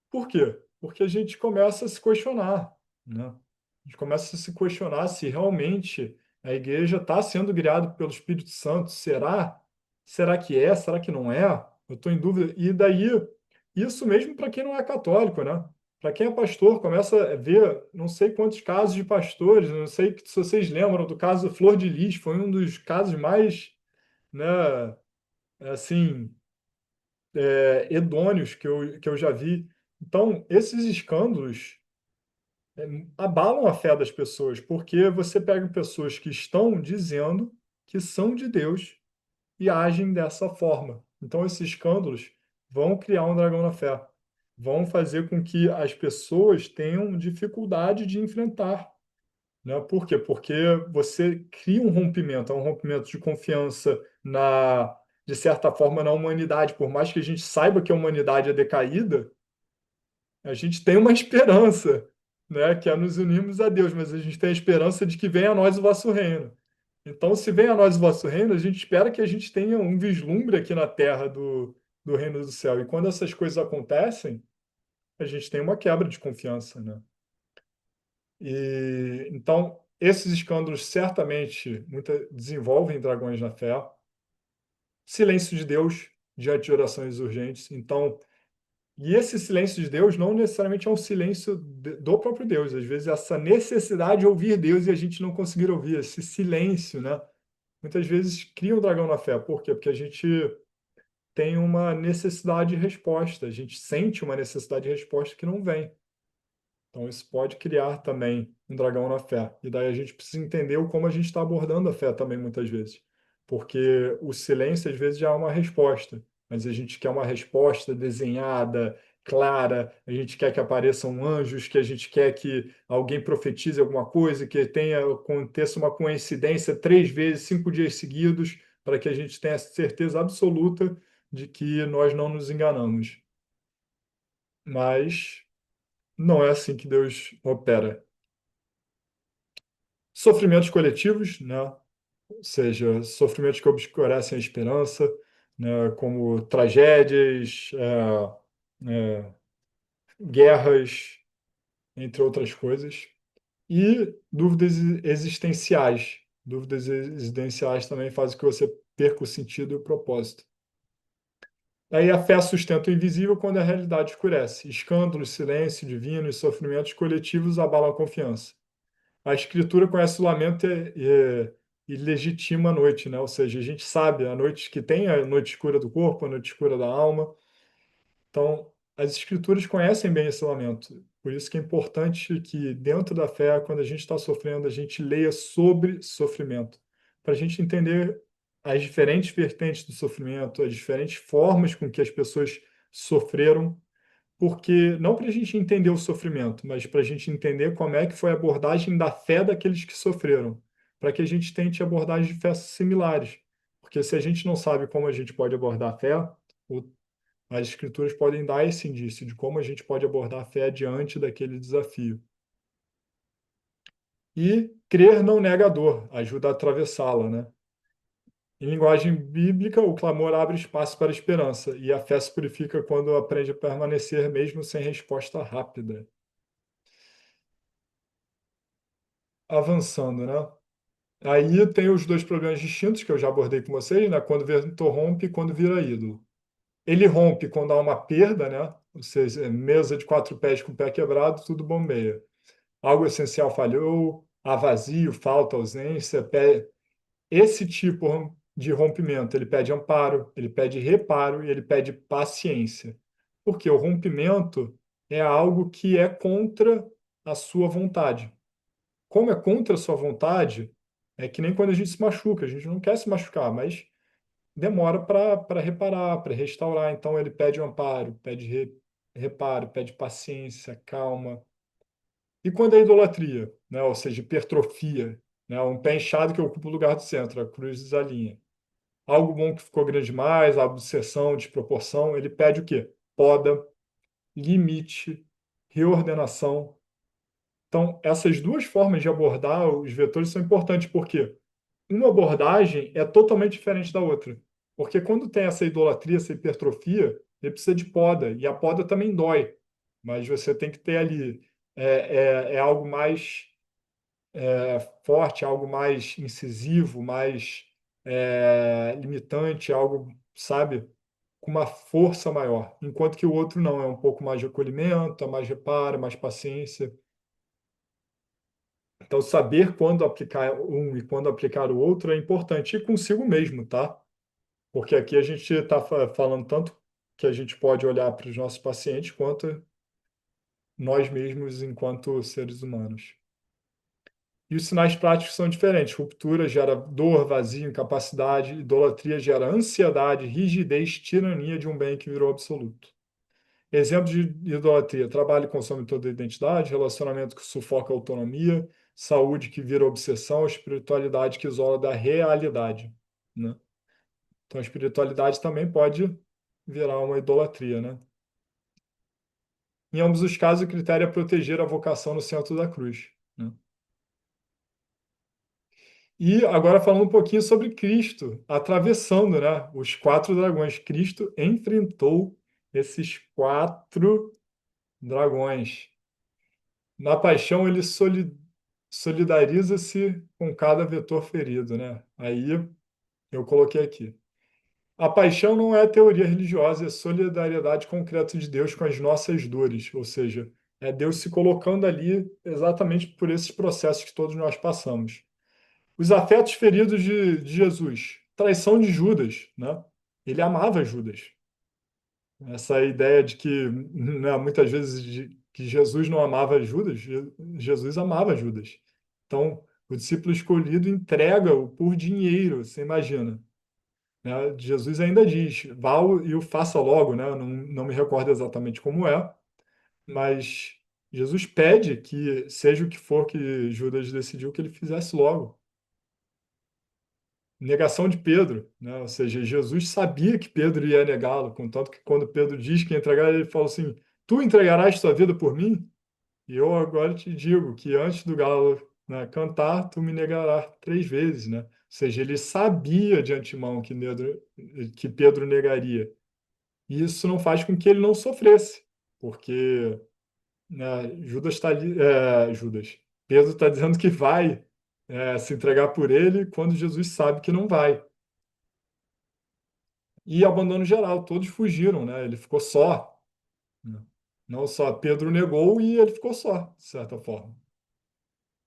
Por quê? Porque a gente começa a se questionar, né? A gente começa a se questionar se realmente a igreja está sendo guiada pelo Espírito Santo. Será? Será que é? Será que não é? Eu estou em dúvida. E daí, isso mesmo para quem não é católico, né? Para quem é pastor, começa a ver não sei quantos casos de pastores, não sei se vocês lembram do caso Flor de Lis, foi um dos casos mais, né, assim, hedônios que eu já vi. Então, esses escândalos abalam a fé das pessoas, porque você pega pessoas que estão dizendo que são de Deus e agem dessa forma. Então, esses escândalos vão criar um dragão na fé, vão fazer com que as pessoas tenham dificuldade de enfrentar, né? Por quê? Porque você cria um rompimento, é um rompimento de confiança de certa forma, na humanidade. Por mais que a gente saiba que a humanidade é decaída, a gente tem uma esperança, né? Que é nos unirmos a Deus, mas a gente tem a esperança de que venha a nós o vosso reino. Então, se vem a nós o vosso reino, a gente espera que a gente tenha um vislumbre aqui na terra do reino do céu. E quando essas coisas acontecem, a gente tem uma quebra de confiança, né? E então, esses escândalos certamente desenvolvem dragões na fé. Silêncio de Deus diante de orações urgentes. Então, e esse silêncio de Deus não necessariamente é um silêncio do próprio Deus. Às vezes, essa necessidade de ouvir Deus e a gente não conseguir ouvir, esse silêncio, né? Muitas vezes cria um dragão na fé. Por quê? Porque a gente tem uma necessidade de resposta, a gente sente uma necessidade de resposta que não vem. Então, isso pode criar também um dragão na fé. E daí a gente precisa entender como a gente está abordando a fé também, muitas vezes. Porque o silêncio, às vezes, já é uma resposta, mas a gente quer uma resposta desenhada, clara, a gente quer que apareçam anjos, que a gente quer que alguém profetize alguma coisa, que aconteça uma coincidência 3 vezes, 5 dias seguidos, para que a gente tenha certeza absoluta de que nós não nos enganamos. Mas não é assim que Deus opera. Sofrimentos coletivos, né? Ou seja, sofrimentos que obscurecem a esperança, né? Como tragédias, guerras, entre outras coisas. E dúvidas existenciais. Dúvidas existenciais também fazem com que você perca o sentido e o propósito. Aí a fé sustenta o invisível quando a realidade escurece. Escândalos, silêncio divino e sofrimentos coletivos abalam a confiança. A escritura conhece o lamento e legitima a noite, né? Ou seja, a gente sabe a noite que tem a noite escura do corpo, a noite escura da alma. Então, as escrituras conhecem bem esse lamento. Por isso que é importante que dentro da fé, quando a gente está sofrendo, a gente leia sobre sofrimento, para a gente entender as diferentes vertentes do sofrimento, as diferentes formas com que as pessoas sofreram, porque não para a gente entender o sofrimento, mas para a gente entender como é que foi a abordagem da fé daqueles que sofreram, para que a gente tente abordagens de fé similares. Porque se a gente não sabe como a gente pode abordar a fé, o- as escrituras podem dar esse indício de como a gente pode abordar a fé diante daquele desafio. E crer não nega a dor, ajuda a atravessá-la, né? Em linguagem bíblica, o clamor abre espaço para a esperança, e a fé se purifica quando aprende a permanecer mesmo sem resposta rápida. Avançando, né? Aí tem os dois problemas distintos que eu já abordei com vocês, né? Quando o vento rompe e quando vira ídolo. Ele rompe quando há uma perda, né? Ou seja, mesa de 4 pés com o pé quebrado, tudo bombeia. Algo essencial falhou, há vazio, falta, ausência. Esse tipo de rompimento, ele pede amparo, ele pede reparo e ele pede paciência. Porque o rompimento é algo que é contra a sua vontade. Como é contra a sua vontade, é que nem quando a gente se machuca, a gente não quer se machucar, mas demora para reparar, para restaurar. Então ele pede um amparo, pede reparo, pede paciência, calma. E quando é idolatria, né? Ou seja, hipertrofia, né? Um pé inchado que ocupa o lugar do centro, a cruz desalinha. Algo bom que ficou grande demais, a obsessão, desproporção, ele pede o quê? Poda, limite, reordenação. Então, essas duas formas de abordar os vetores são importantes, porque uma abordagem é totalmente diferente da outra. Porque quando tem essa idolatria, essa hipertrofia, ele precisa de poda, e a poda também dói. Mas você tem que ter ali, é algo mais forte, algo mais incisivo, mais limitante, algo, sabe, com uma força maior. Enquanto que o outro não, é um pouco mais de acolhimento, é mais reparo, mais paciência. Então, saber quando aplicar um e quando aplicar o outro é importante, e consigo mesmo, tá? Porque aqui a gente está falando tanto que a gente pode olhar para os nossos pacientes, quanto nós mesmos enquanto seres humanos. E os sinais práticos são diferentes. Ruptura gera dor, vazio, incapacidade. Idolatria gera ansiedade, rigidez, tirania de um bem que virou absoluto. Exemplos de idolatria: trabalho que consome toda a identidade, relacionamento que sufoca a autonomia, saúde que vira obsessão, espiritualidade que isola da realidade, né? Então, a espiritualidade também pode virar uma idolatria, né? Em ambos os casos, o critério é proteger a vocação no centro da cruz, né? E agora falando um pouquinho sobre Cristo, atravessando, né, os 4 dragões. Cristo enfrentou esses 4 dragões. Na paixão, ele solidariza-se com cada vetor ferido, né? Aí eu coloquei aqui. A paixão não é teoria religiosa, é solidariedade concreta de Deus com as nossas dores, ou seja, é Deus se colocando ali exatamente por esses processos que todos nós passamos. Os afetos feridos de Jesus, traição de Judas, né? Ele amava Judas. Essa ideia de que, né, muitas vezes, que Jesus não amava Judas, Jesus amava Judas. Então, o discípulo escolhido entrega-o por dinheiro, você imagina, né? Jesus ainda diz, vá e o faça logo, né? Não me recordo exatamente como é, mas Jesus pede que, seja o que for que Judas decidiu, que ele fizesse logo. Negação de Pedro, né? Ou seja, Jesus sabia que Pedro ia negá-lo, contanto que quando Pedro diz que ia entregar, ele falou assim: Tu entregarás tua vida por mim? E eu agora te digo que antes do galo, né, cantar, tu me negarás 3 vezes, né? Ou seja, ele sabia de antemão que Pedro negaria. E isso não faz com que ele não sofresse, porque, né, Judas está ali, Judas, Pedro está dizendo que vai se entregar por ele quando Jesus sabe que não vai. E abandono geral, todos fugiram, né? Ele ficou só, né? Não só Pedro negou e ele ficou só, de certa forma.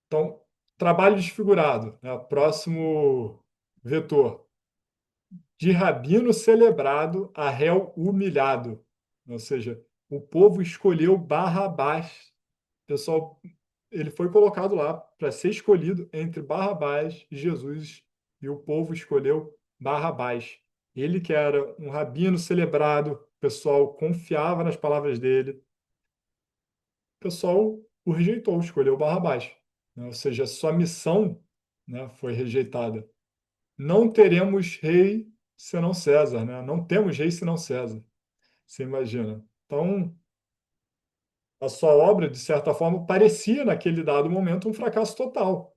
Então, trabalho desfigurado, né? Próximo vetor. De rabino celebrado a réu humilhado. Ou seja, o povo escolheu Barrabás. Pessoal, ele foi colocado lá para ser escolhido entre Barrabás e Jesus, e o povo escolheu Barrabás. Ele que era um rabino celebrado, o pessoal confiava nas palavras dele, o pessoal o rejeitou, escolheu Barrabás, né? Ou seja, sua missão, né, foi rejeitada. Não teremos rei senão César, né? Não temos rei senão César. Você imagina. Então, a sua obra, de certa forma, parecia, naquele dado momento, um fracasso total.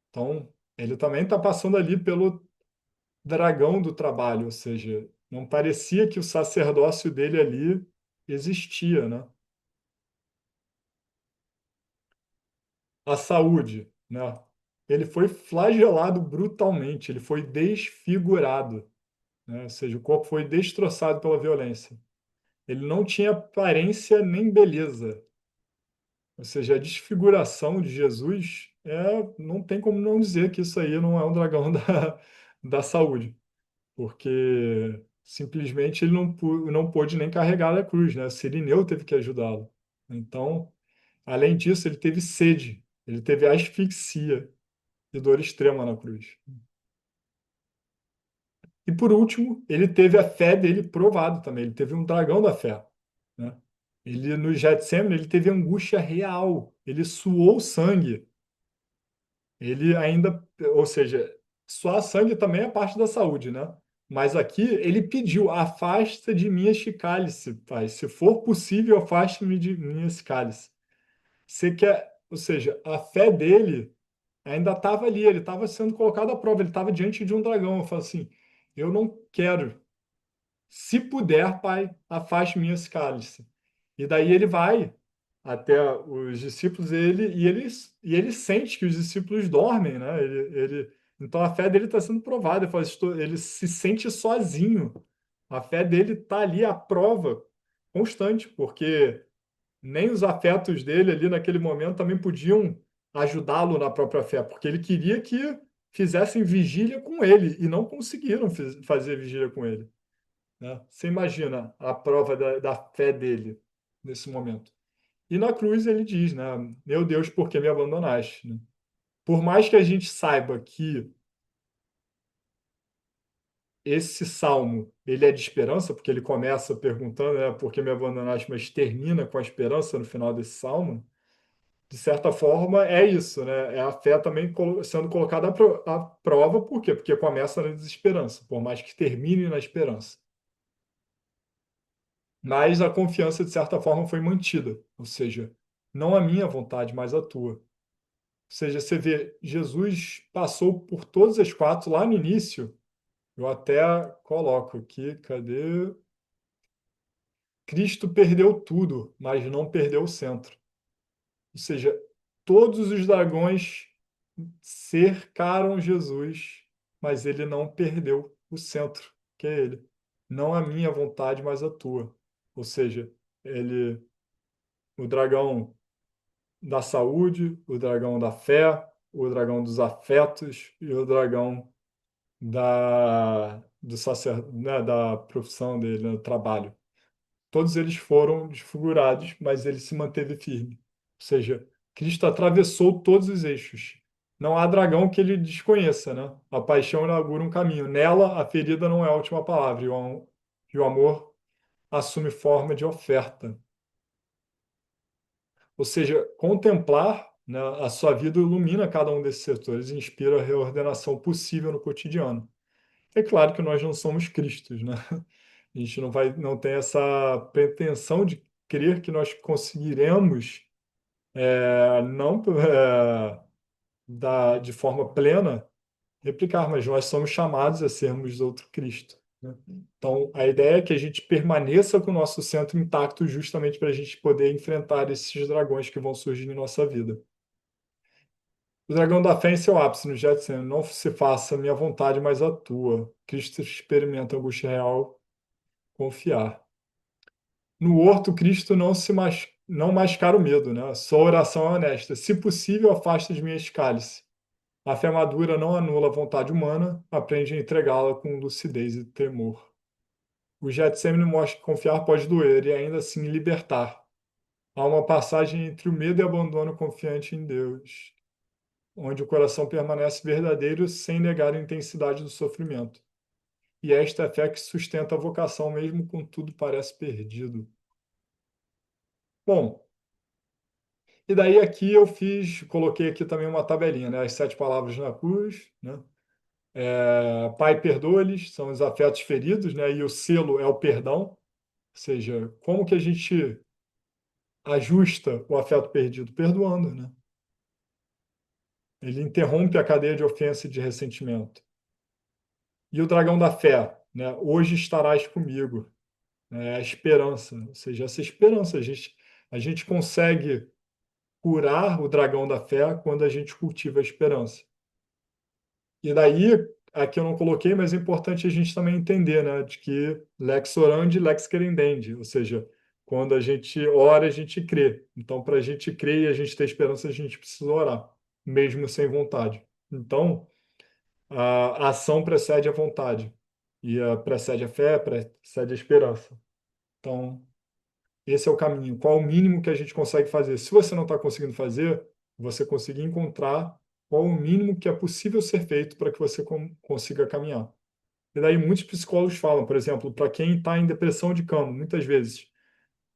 Então, ele também está passando ali pelo dragão do trabalho, ou seja, não parecia que o sacerdócio dele ali existia, né? A saúde, né? Ele foi flagelado brutalmente, ele foi desfigurado, né? Ou seja, o corpo foi destroçado pela violência. Ele não tinha aparência nem beleza. Ou seja, a desfiguração de Jesus não tem como não dizer que isso aí não é um dragão da saúde, porque simplesmente ele não pôde nem carregar a cruz, né? Cirineu teve que ajudá-lo. Então, além disso, ele teve sede, ele teve asfixia e dor extrema na cruz. E por último, ele teve a fé dele provada também, ele teve um dragão da fé, né? Ele no Getsemane, ele teve angústia real, ele suou sangue. Ele ainda, ou seja, suar sangue também é parte da saúde, né? Mas aqui ele pediu: afasta de mim este cálice, Pai. Se for possível, afaste-me de mim esse cálice. Você quer, ou seja, a fé dele ainda estava ali, ele estava sendo colocado à prova, ele estava diante de um dragão. Eu falo assim: eu não quero. Se puder, Pai, afaste-me esse cálice. E daí ele vai até os discípulos e ele sente que os discípulos dormem, né? Então a fé dele está sendo provada. Ele fala, ele se sente sozinho. A fé dele está ali à prova constante, porque nem os afetos dele ali naquele momento também podiam ajudá-lo na própria fé, porque ele queria que fizessem vigília com ele e não conseguiram fazer vigília com ele, né? Você imagina a prova da fé dele nesse momento. E na cruz ele diz, né? Meu Deus, por que me abandonaste? Né? Por mais que a gente saiba que esse salmo ele é de esperança, porque ele começa perguntando, né, por que me abandonaste, mas termina com a esperança no final desse salmo. De certa forma, é isso, né? É a fé também sendo colocada à prova, por quê? Porque começa na desesperança, por mais que termine na esperança. Mas a confiança, de certa forma, foi mantida, ou seja, não a minha vontade, mas a tua. Ou seja, você vê, Jesus passou por todas as quatro lá no início. Eu até coloco aqui, cadê? Cristo perdeu tudo, mas não perdeu o centro. Ou seja, todos os dragões cercaram Jesus, mas ele não perdeu o centro, que é ele. Não a minha vontade, mas a tua. Ou seja, o dragão da saúde, o dragão da fé, o dragão dos afetos e o dragão né, da profissão dele, né, do trabalho. Todos eles foram desfigurados, mas ele se manteve firme. Ou seja, Cristo atravessou todos os eixos. Não há dragão que ele desconheça, né? A paixão inaugura um caminho. Nela, a ferida não é a última palavra, e o amor assume forma de oferta. Ou seja, contemplar, né, a sua vida ilumina cada um desses setores e inspira a reordenação possível no cotidiano. É claro que nós não somos Cristos, né? A gente não tem essa pretensão de crer que nós conseguiremos, não de forma plena, replicar, mas nós somos chamados a sermos outro Cristo, né? Então, a ideia é que a gente permaneça com o nosso centro intacto justamente para a gente poder enfrentar esses dragões que vão surgir em nossa vida. O dragão da fé em seu ápice, no Getsemane, não se faça a minha vontade, mas a tua. Cristo experimenta a angústia real, confiar. No horto, Cristo não mascara o medo, né? Sua oração é honesta. Se possível, afasta de mim este cálice. A fé madura não anula a vontade humana, aprende a entregá-la com lucidez e temor. O Getsemane mostra que confiar pode doer e ainda assim libertar. Há uma passagem entre o medo e o abandono confiante em Deus, onde o coração permanece verdadeiro sem negar a intensidade do sofrimento. E esta é a fé que sustenta a vocação, mesmo quando tudo parece perdido. Bom, E daí aqui eu coloquei aqui também uma tabelinha, né? As 7 palavras na cruz, né? Pai, perdoa-lhes, são os afetos feridos, né? E o selo é o perdão, ou seja, como que a gente ajusta o afeto perdido? Perdoando, né? Ele interrompe a cadeia de ofensa e de ressentimento. E o dragão da fé, né? Hoje estarás comigo, né? É a esperança, ou seja, essa esperança, a gente consegue curar o dragão da fé quando a gente cultiva a esperança. E daí, aqui eu não coloquei, mas é importante a gente também entender, né, de que lex orandi, lex credendi, ou seja, quando a gente ora, a gente crê. Então, para a gente crer e a gente ter esperança, a gente precisa orar, mesmo sem vontade. Então, a ação precede a vontade, e precede a fé, precede a esperança. Então, esse é o caminho. Qual o mínimo que a gente consegue fazer? Se você não está conseguindo fazer, você conseguir encontrar qual o mínimo que é possível ser feito para que você consiga caminhar. E daí muitos psicólogos falam, por exemplo, para quem está em depressão de cama, muitas vezes,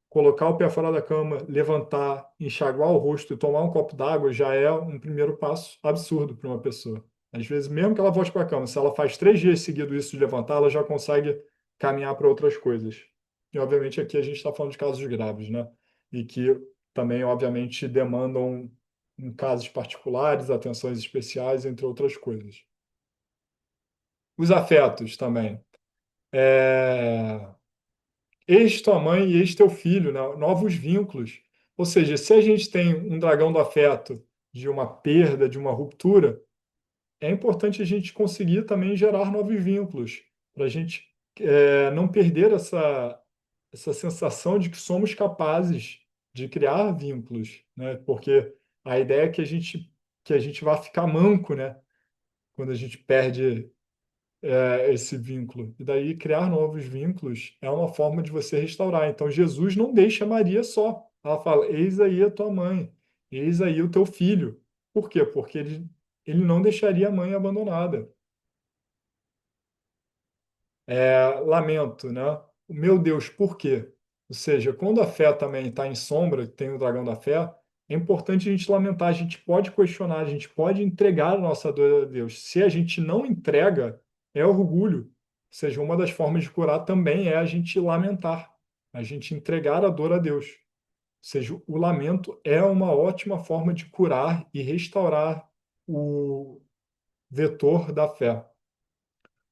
colocar o pé fora da cama, levantar, enxaguar o rosto e tomar um copo d'água já é um primeiro passo absurdo para uma pessoa. Às vezes, mesmo que ela volte para a cama, se ela faz 3 dias seguidos isso de levantar, ela já consegue caminhar para outras coisas. E, obviamente, aqui a gente está falando de casos graves, né? E que também, obviamente, demandam, em casos particulares, atenções especiais, entre outras coisas. Os afetos também. É, Eis tua mãe e eis teu filho, né? Novos vínculos. Ou seja, se a gente tem um dragão do afeto, de uma perda, de uma ruptura, é importante a gente conseguir também gerar novos vínculos, para a gente não perder essa sensação de que somos capazes de criar vínculos, né? Porque a ideia é que a gente vá ficar manco, né? Quando a gente perde esse vínculo. E daí criar novos vínculos é uma forma de você restaurar. Então Jesus não deixa Maria só. Ela fala: Eis aí a tua mãe, eis aí o teu filho. Por quê? Porque ele não deixaria a mãe abandonada. Lamento, né? Meu Deus, por quê? Ou seja, quando a fé também está em sombra, tem o dragão da fé, é importante a gente lamentar, a gente pode questionar, a gente pode entregar a nossa dor a Deus. Se a gente não entrega, é orgulho. Ou seja, uma das formas de curar também é a gente lamentar, a gente entregar a dor a Deus. Ou seja, o lamento é uma ótima forma de curar e restaurar o vetor da fé.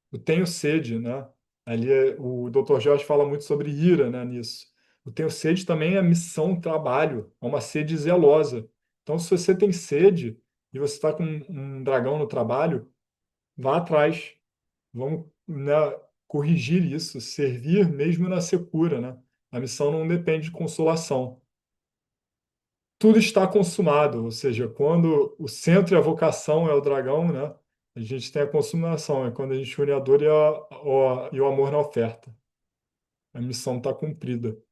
O tenho sede, né? Ali o Dr. Jorge fala muito sobre ira, né, nisso. O tenho sede também é missão, trabalho, é uma sede zelosa. Então, se você tem sede e você está com um dragão no trabalho, vá atrás. Vamos, né, corrigir isso, servir mesmo na secura, né? A missão não depende de consolação. Tudo está consumado, ou seja, quando o centro e a vocação é o dragão, né? A gente tem a consumação, é quando a gente une a dor e o amor na oferta. A missão está cumprida. Ou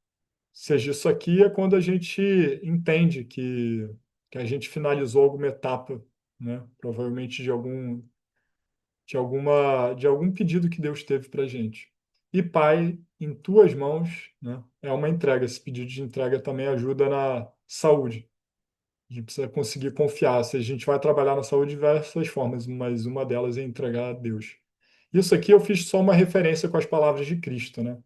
seja, isso aqui é quando a gente entende que a gente finalizou alguma etapa, né? Provavelmente de algum pedido que Deus teve para a gente. E Pai, em tuas mãos, né? É uma entrega. Esse pedido de entrega também ajuda na saúde. A gente precisa conseguir confiar. Se a gente vai trabalhar na saúde de diversas formas, mas uma delas é entregar a Deus. Isso aqui eu fiz só uma referência com as palavras de Cristo, né?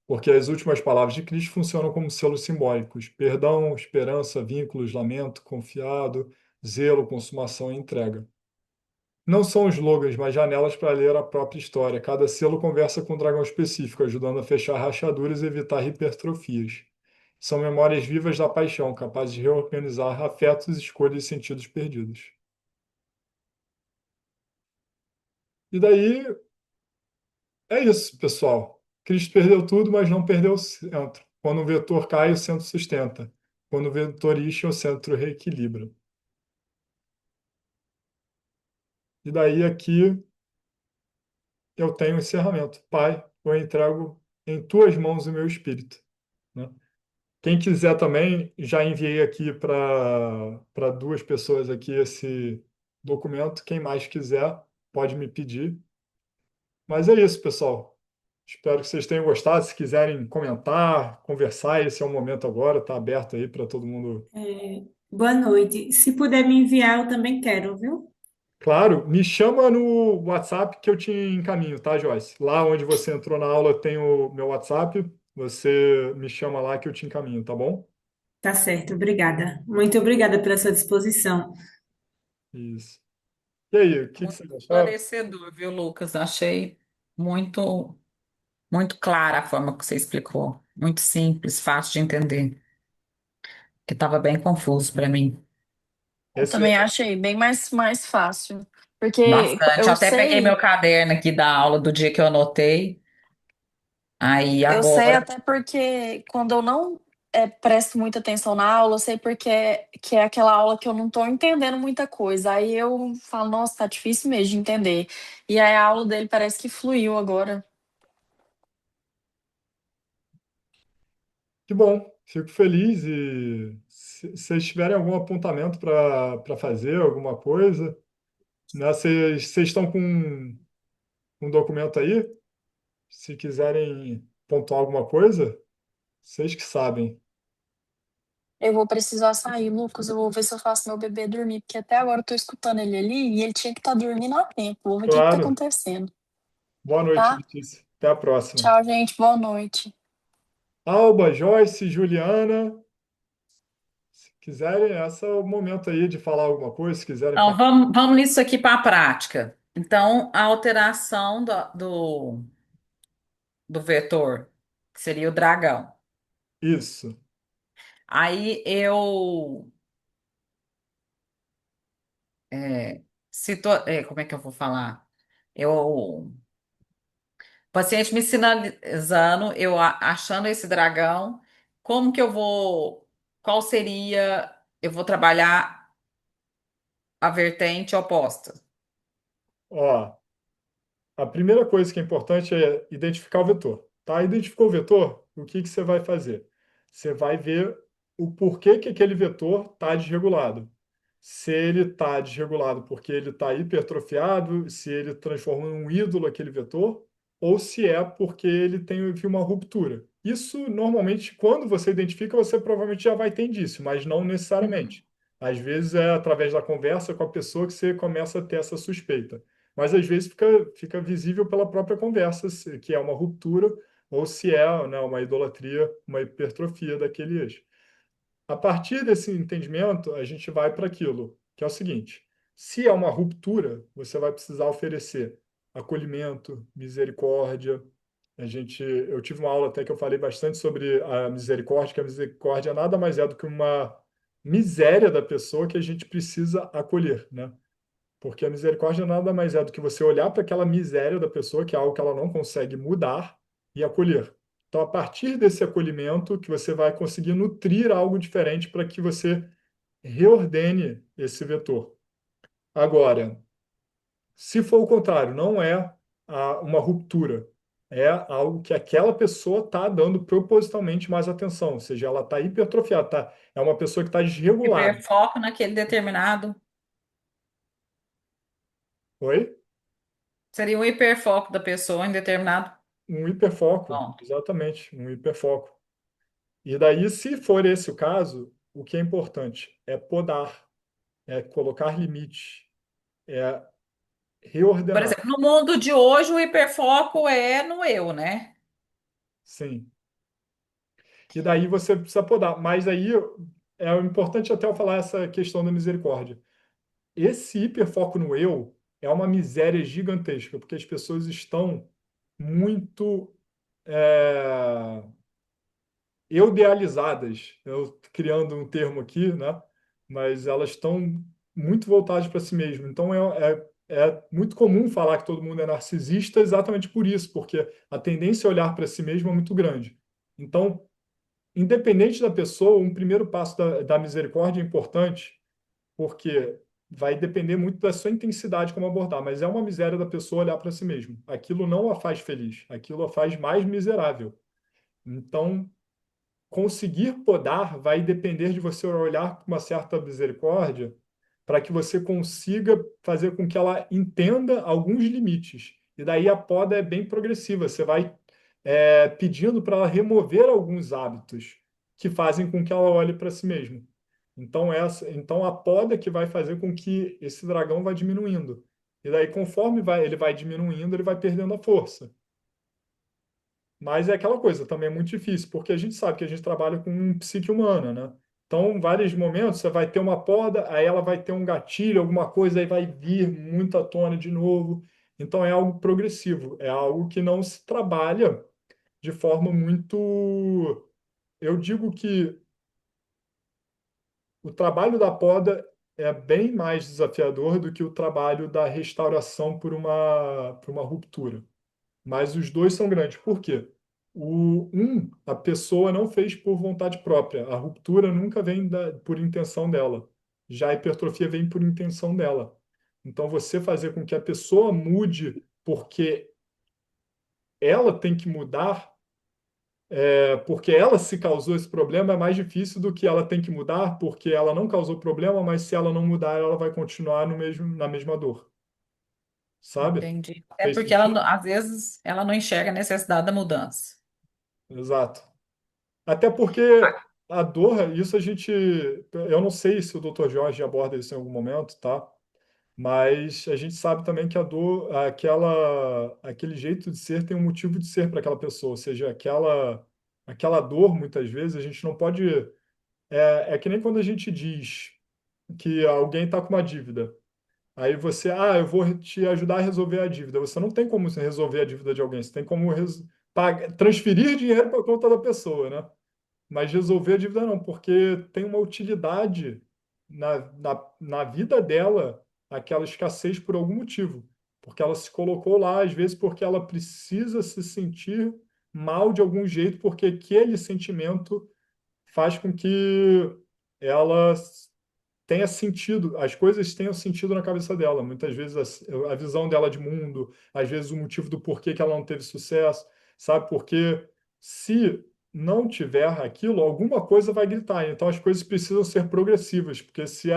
Porque as últimas palavras de Cristo funcionam como selos simbólicos: perdão, esperança, vínculos, lamento, confiado, zelo, consumação e entrega. Não são slogans, mas janelas para ler a própria história. Cada selo conversa com um dragão específico, ajudando a fechar rachaduras e evitar hipertrofias. São memórias vivas da paixão, capazes de reorganizar afetos, escolhas e sentidos perdidos. E daí é isso, pessoal. Cristo perdeu tudo, mas não perdeu o centro. Quando o vetor cai, o centro sustenta. Quando o vetor isca, o centro reequilibra. E daí aqui eu tenho o encerramento. Pai, eu entrego em tuas mãos o meu espírito, né? Quem quiser também, já enviei aqui para 2 pessoas aqui esse documento. Quem mais quiser, pode me pedir. Mas é isso, pessoal. Espero que vocês tenham gostado. Se quiserem comentar, conversar, esse é o momento agora, está aberto aí para todo mundo. Boa noite. Se puder me enviar, eu também quero, viu? Claro, me chama no WhatsApp que eu te encaminho, tá, Joyce? Lá onde você entrou na aula tem o meu WhatsApp. Você me chama lá que eu te encaminho, tá bom? Tá certo, obrigada. Muito obrigada pela sua disposição. Isso. E aí, o que Muito você achou? esclarecedor, viu, Lucas? Achei muito, muito clara a forma que você explicou. Muito simples, fácil de entender, que estava bem confuso para mim. Eu Esse também achei bem mais fácil. Porque Bastante. Eu eu até peguei meu sei, caderno aqui da aula do dia que eu anotei. Aí eu sei agora, até porque quando eu não presto muita atenção na aula, eu sei porque que é aquela aula que eu não estou entendendo muita coisa. Aí eu falo, nossa, tá difícil mesmo de entender. E aí a aula dele parece que fluiu agora. que bom, fico feliz e se vocês tiverem algum apontamento para fazer, alguma coisa, né? Vocês estão com um documento aí? Se quiserem pontuar alguma coisa, vocês que sabem. Eu vou precisar sair, Lucas. Eu vou ver se eu faço meu bebê dormir, porque até agora eu tô escutando ele ali e ele tinha que estar dormindo há tempo. Vou ver o que que tá Claro. acontecendo, Boa noite, tá? Letícia. Até a próxima. Tchau, gente. Boa noite. Alba, Joyce, Juliana, se quiserem, esse é o momento aí de falar alguma coisa, se quiserem então, falar. vamos nisso aqui para a prática. Então, a alteração do vetor, que seria o dragão. Isso. Aí eu como é que eu vou falar? O paciente me sinalizando, achando esse dragão, como que eu vou, qual seria, eu vou trabalhar a vertente oposta. Ó, a primeira coisa que é importante é identificar o vetor, tá? Identificou o vetor, o que que você vai fazer? Você vai ver o porquê que aquele vetor está desregulado. Se ele está desregulado porque ele está hipertrofiado, se ele transforma em um ídolo aquele vetor, ou se é porque ele teve uma ruptura. Isso, normalmente, quando você identifica, você provavelmente já vai ter indício, mas não Uhum. necessariamente. Às vezes é através da conversa com a pessoa que você começa a ter essa suspeita. Mas às vezes fica visível pela própria conversa, que é uma ruptura ou se é, né, uma idolatria, uma hipertrofia daquele eixo. A partir desse entendimento, a gente vai para aquilo, que é o seguinte: se é uma ruptura, você vai precisar oferecer acolhimento, misericórdia. Eu tive uma aula até que eu falei bastante sobre a misericórdia, que a misericórdia nada mais é do que uma miséria da pessoa que a gente precisa acolher, né? Porque a misericórdia nada mais é do que você olhar para aquela miséria da pessoa, que é algo que ela não consegue mudar, e acolher. Então, a partir desse acolhimento, que você vai conseguir nutrir algo diferente para que você reordene esse vetor. Agora, se for o contrário, não é uma ruptura, é algo que aquela pessoa está dando propositalmente mais atenção, ou seja, ela está hipertrofiada, tá? É uma pessoa que está desregulada. Hiperfoco naquele determinado, Oi? seria um hiperfoco da pessoa em determinado Um hiperfoco, ponto. exatamente, um hiperfoco. E daí, se for esse o caso, o que é importante é podar, é colocar limite, é Por reordenar. exemplo, no mundo de hoje, o hiperfoco é no eu, né? Sim. E daí você precisa podar. Mas aí é importante até eu falar essa questão da misericórdia. Esse hiperfoco no eu é uma miséria gigantesca, porque as pessoas estão muito é, idealizadas, eu criando um termo aqui, né? Mas elas estão muito voltadas para si mesmas. Então é muito comum falar que todo mundo é narcisista exatamente por isso, porque a tendência a olhar para si mesmo é muito grande. Então, independente da pessoa, um primeiro passo da misericórdia é importante, porque vai depender muito da sua intensidade como abordar, mas é uma miséria da pessoa olhar para si mesmo. Aquilo não a faz feliz, aquilo a faz mais miserável. Então, conseguir podar vai depender de você olhar com uma certa misericórdia para que você consiga fazer com que ela entenda alguns limites. E daí a poda é bem progressiva. Você vai pedindo para ela remover alguns hábitos que fazem com que ela olhe para si mesma. Então a poda que vai fazer com que esse dragão vá diminuindo. E daí, conforme ele vai diminuindo, ele vai perdendo a força. Mas é aquela coisa, também é muito difícil, porque a gente sabe que a gente trabalha com um psique humana, né? Então, em vários momentos, você vai ter uma poda, aí ela vai ter um gatilho, alguma coisa, aí vai vir muito à tona de novo. Então, é algo progressivo, é algo que não se trabalha de forma muito. Eu digo que o trabalho da poda é bem mais desafiador do que o trabalho da restauração por uma ruptura. Mas os dois são grandes. Por quê? A pessoa não fez por vontade própria. A ruptura nunca vem por intenção dela. Já a hipertrofia vem por intenção dela. Então, você fazer com que a pessoa mude porque ela tem que mudar, porque ela se causou esse problema, é mais difícil do que ela tem que mudar porque ela não causou problema, mas se ela não mudar, ela vai continuar na mesma dor. Sabe? Entendi. É Fez porque sentido? às vezes, ela não enxerga a necessidade da mudança. Exato. Até porque a dor, isso a gente. Eu não sei se o Dr. Jorge aborda isso em algum momento, tá? Mas a gente sabe também que a dor, aquele jeito de ser tem um motivo de ser para aquela pessoa. Ou seja, aquela dor, muitas vezes, a gente não pode. É que nem quando a gente diz que alguém está com uma dívida. Aí eu vou te ajudar a resolver a dívida. Você não tem como resolver a dívida de alguém, você tem como transferir dinheiro para a conta da pessoa, né? Mas resolver a dívida não, porque tem uma utilidade na vida dela, aquela escassez por algum motivo. Porque ela se colocou lá, às vezes, porque ela precisa se sentir mal de algum jeito, porque aquele sentimento faz com que ela tenha sentido, as coisas tenham sentido na cabeça dela. Muitas vezes a visão dela de mundo, às vezes o motivo do porquê que ela não teve sucesso, sabe? Porque se não tiver aquilo, alguma coisa vai gritar. Então as coisas precisam ser progressivas, porque se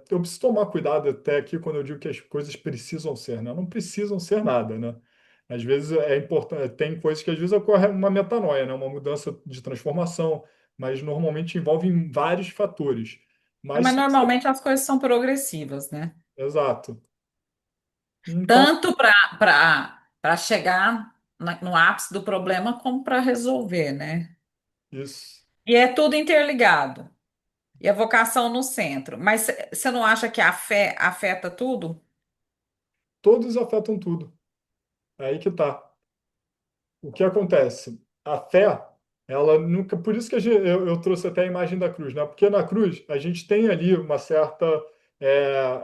eu preciso tomar cuidado até aqui quando eu digo que as coisas precisam ser, né? Não precisam ser nada, né? Às vezes é importante, tem coisas que às vezes ocorre uma metanoia, né? Uma mudança de transformação, mas normalmente envolve vários fatores. Mas, Mas normalmente as coisas são progressivas, né? exato. Então, Tanto para chegar no ápice do problema, como para resolver, né? isso. E é tudo interligado. E a vocação no centro. Mas você não acha que a fé afeta tudo? Todos afetam tudo. É aí que tá. O que acontece? A fé, ela nunca. Por isso que eu trouxe até a imagem da cruz, né? Porque na cruz a gente tem ali uma certa.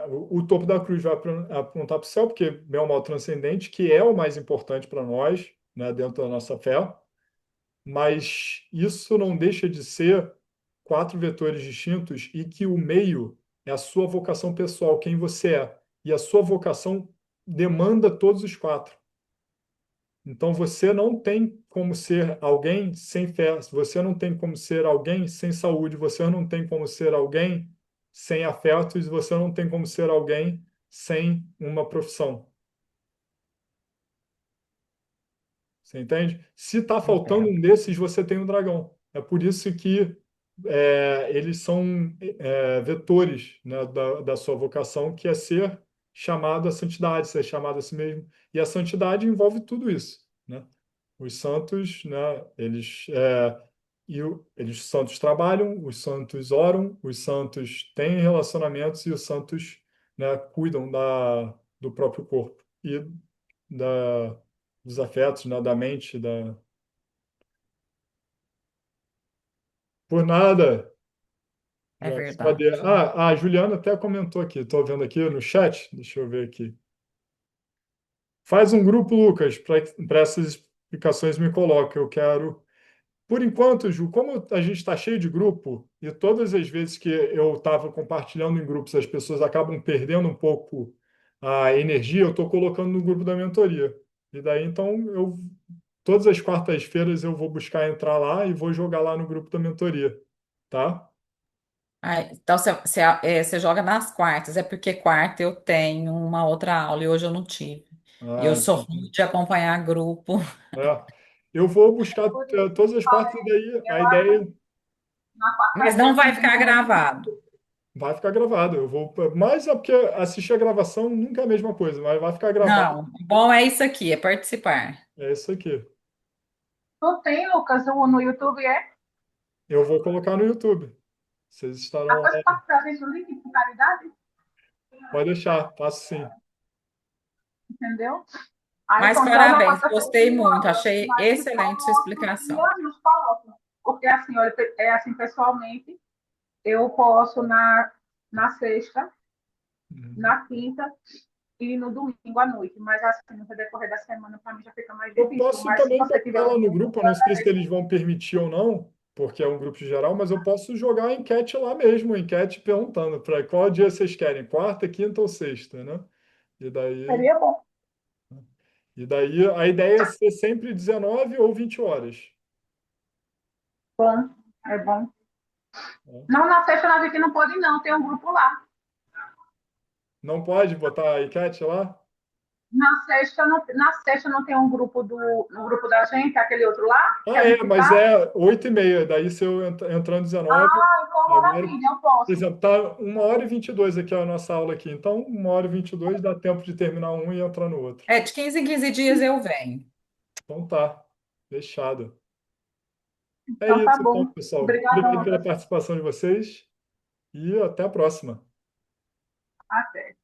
O topo da cruz vai apontar para o céu, porque é o mal transcendente, que é o mais importante para nós, né, dentro da nossa fé. Mas isso não deixa de ser quatro vetores distintos e que o meio é a sua vocação pessoal, quem você é. E a sua vocação demanda todos os quatro. Então você não tem como ser alguém sem fé, você não tem como ser alguém sem saúde, você não tem como ser alguém sem afetos, você não tem como ser alguém sem uma profissão. Você entende? Se está faltando Entendo. um desses, você tem um dragão. É por isso que eles são vetores, né, da sua vocação, que é ser chamado à santidade, ser chamado a si mesmo. E a santidade envolve tudo isso, né? Os santos, né, eles santos trabalham, os santos oram, os santos têm relacionamentos e os santos, né, cuidam do próprio corpo e da, dos afetos, né, da mente, por nada. É Joyce, cadê? verdade. A Juliana até comentou aqui, estou vendo aqui no chat, deixa eu ver aqui. Faz um grupo, Lucas, para essas explicações me coloca. Eu quero. Por enquanto, Ju, como a gente está cheio de grupo, e todas as vezes que eu estava compartilhando em grupos, as pessoas acabam perdendo um pouco a energia, eu estou colocando no grupo da mentoria. E daí, então, todas as quartas-feiras eu vou buscar entrar lá e vou jogar lá no grupo da mentoria, tá? Ah, então você joga nas quartas, é porque quarta eu tenho uma outra aula e hoje eu não tive. E eu Ah, sou ruim de acompanhar grupo. é. Eu vou buscar Por isso todas as eu quartas, e falei, daí a eu acho ideia que na Mas não quarta-feira vai também ficar pode gravado. vai ficar gravada. Eu vou, mas é porque assistir a gravação nunca é a mesma coisa, mas vai ficar gravado. Não, bom é isso aqui, é participar. É isso aqui. Tu tem, Lucas, no YouTube, é? Eu vou colocar no YouTube. Vocês estarão Depois lá. passa pra gente o link, por caridade, Pode deixar, faço sim. entendeu? Aí, Mas então, na parabéns, quarta-feira gostei tem muito, aula, achei mas nos excelente sua coloco e explicação. nos coloco. Porque, assim, olha, é assim, pessoalmente, eu posso na sexta, Uhum. na quinta e no domingo à noite. Mas, assim, no decorrer da semana, para mim, já fica mais Eu difícil. posso Mas se também você colocar tiver lá um no grupo, grupo, eu não sei se eles vão permitir ou não, porque é um grupo geral, mas eu posso jogar a enquete lá mesmo, a enquete perguntando para qual dia vocês querem, quarta, quinta ou sexta, né? E daí, seria bom. e daí a ideia é ser sempre 19 ou 20 horas. Bom, é bom. Né? Não, na sexta, na gente não pode, não. Tem um grupo lá. Não pode botar a enquete lá? Na sexta não tem um grupo no grupo da gente, aquele outro lá, que Ah, a é, gente mas tá. é 8h30. Daí se eu entrando 19, Ah, então agora, maravilha, eu por posso. exemplo, tá 1h22 aqui a nossa aula aqui. Então, 1h22 dá tempo de terminar um e entrar no outro. É, de 15 em 15 dias eu venho. Então tá, fechado. É Então tá isso, então, bom. pessoal. Obrigado Obrigadão, pela Lucas. participação de vocês e até a próxima. Até.